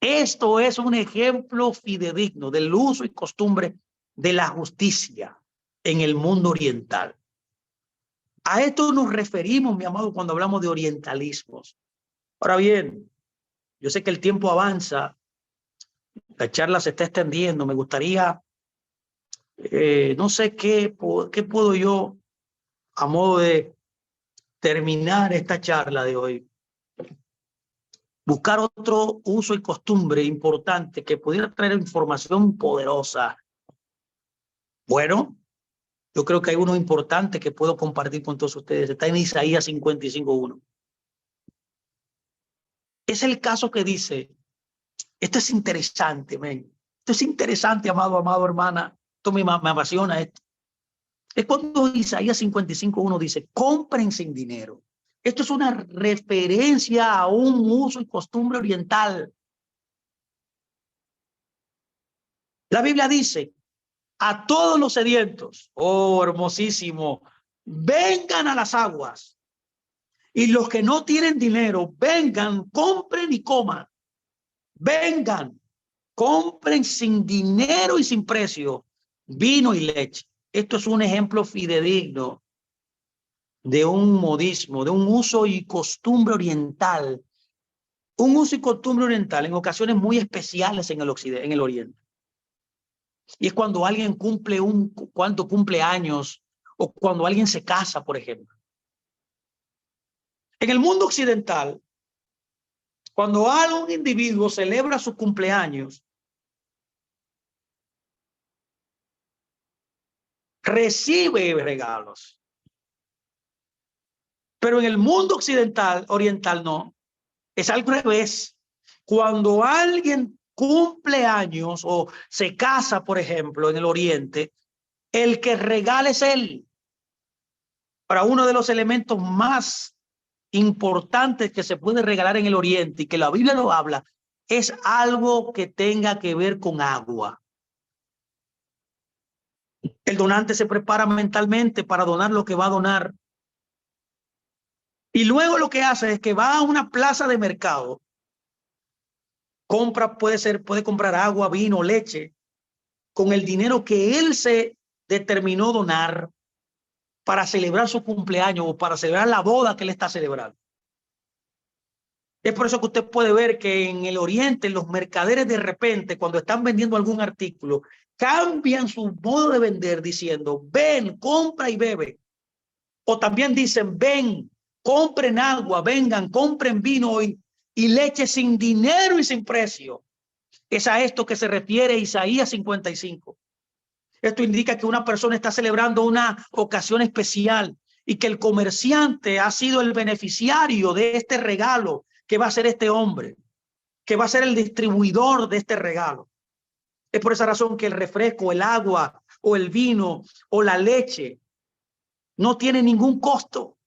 Esto es un ejemplo fidedigno del uso y costumbre de la justicia en el mundo oriental. A esto nos referimos, mi amado, cuando hablamos de orientalismos. Ahora bien, yo sé que el tiempo avanza, la charla se está extendiendo. Me gustaría, no sé qué puedo yo, a modo de terminar esta charla de hoy, buscar otro uso y costumbre importante que pudiera traer información poderosa. Bueno, yo creo que hay uno importante que puedo compartir con todos ustedes. Está en Isaías 55:1. Es el caso que dice, esto es interesante, men. Esto es interesante, amado, hermana. Esto me apasiona esto. Es cuando Isaías 55:1 dice: compren sin dinero. Esto es una referencia a un uso y costumbre oriental. La Biblia dice: a todos los sedientos, oh hermosísimo, vengan a las aguas. Y los que no tienen dinero, vengan, compren y coman. Vengan, compren sin dinero y sin precio vino y leche. Esto es un ejemplo fidedigno de un modismo, de un uso y costumbre oriental. Un uso y costumbre oriental en ocasiones muy especiales en el occidente, en el oriente. Y es cuando alguien cumple años, o cuando alguien se casa, por ejemplo. En el mundo occidental, cuando algún individuo celebra su cumpleaños, recibe regalos. Pero en el mundo oriental no. Es al revés. Cuando alguien cumple años o se casa, por ejemplo, en el oriente, el que regala es él. Para uno de los elementos más importantes que se puede regalar en el oriente y que la Biblia lo habla, es algo que tenga que ver con agua. El donante se prepara mentalmente para donar lo que va a donar. Y luego lo que hace es que va a una plaza de mercado, puede comprar agua, vino, leche, con el dinero que él se determinó donar para celebrar su cumpleaños o para celebrar la boda que él está celebrando. Es por eso que usted puede ver que en el oriente los mercaderes de repente, cuando están vendiendo algún artículo, cambian su modo de vender diciendo: ven, compra y bebe. O también dicen: ven, compren agua, vengan, compren vino y leche sin dinero y sin precio. Es a esto que se refiere Isaías 55. Esto indica que una persona está celebrando una ocasión especial y que el comerciante ha sido el beneficiario de este regalo que va a ser este hombre, que va a ser el distribuidor de este regalo. Es por esa razón que el refresco, el agua o el vino o la leche no tiene ningún costo,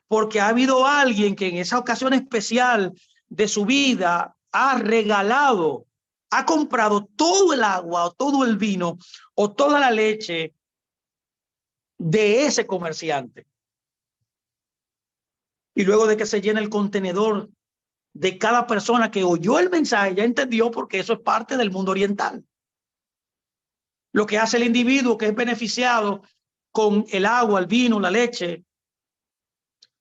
porque ha habido alguien que en esa ocasión especial de su vida ha regalado, ha comprado todo el agua o todo el vino o toda la leche de ese comerciante. Y luego de que se llena el contenedor de cada persona que oyó el mensaje, ya entendió, porque eso es parte del mundo oriental. Lo que hace el individuo que es beneficiado con el agua, el vino, la leche,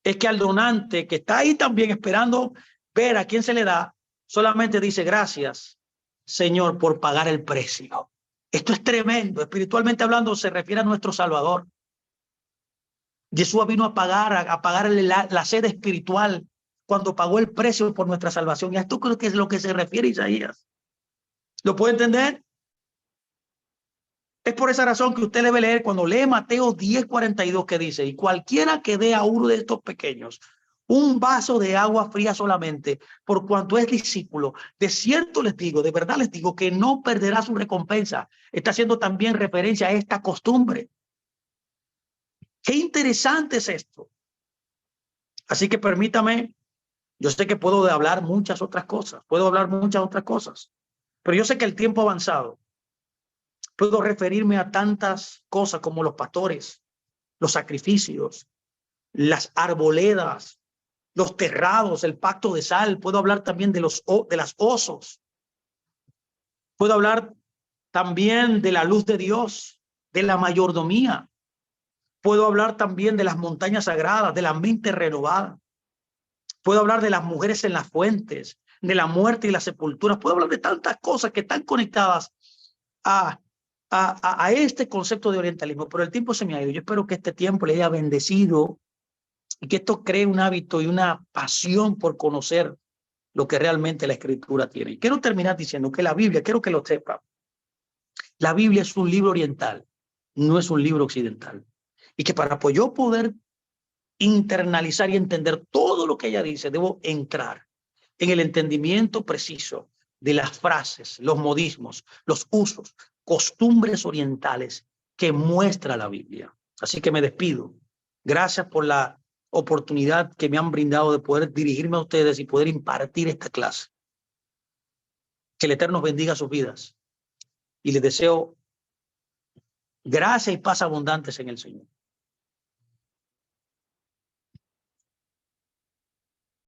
es que al donante que está ahí también esperando ver a quién se le da, solamente dice gracias, Señor, por pagar el precio. Esto es tremendo. Espiritualmente hablando, se refiere a nuestro Salvador. Jesús vino a pagar la sed espiritual cuando pagó el precio por nuestra salvación. Y a esto creo que es lo que se refiere Isaías. ¿Lo puede entender? Es por esa razón que usted debe leer cuando lee Mateo 10:42 que dice, y cualquiera que dé a uno de estos pequeños un vaso de agua fría solamente, por cuanto es discípulo, de cierto les digo, de verdad les digo, que no perderá su recompensa. Está haciendo también referencia a esta costumbre. Qué interesante es esto. Así que permítame, yo sé que puedo hablar muchas otras cosas, pero yo sé que el tiempo ha avanzado. Puedo referirme a tantas cosas como los pastores, los sacrificios, las arboledas, los terrados, el pacto de sal. Puedo hablar también de las osos. Puedo hablar también de la luz de Dios, de la mayordomía. Puedo hablar también de las montañas sagradas, de la mente renovada. Puedo hablar de las mujeres en las fuentes, de la muerte y la sepultura. Puedo hablar de tantas cosas que están conectadas a este concepto de orientalismo, pero el tiempo se me ha ido. Yo espero que este tiempo le haya bendecido y que esto cree un hábito y una pasión por conocer lo que realmente la Escritura tiene. Y quiero terminar diciendo que la Biblia, quiero que lo sepa, la Biblia es un libro oriental, no es un libro occidental. Y que para yo poder internalizar y entender todo lo que ella dice, debo entrar en el entendimiento preciso de las frases, los modismos, los usos, costumbres orientales que muestra la Biblia. Así que me despido. Gracias por la oportunidad que me han brindado de poder dirigirme a ustedes y poder impartir esta clase. Que el Eterno bendiga sus vidas y les deseo gracia y paz abundantes en el Señor.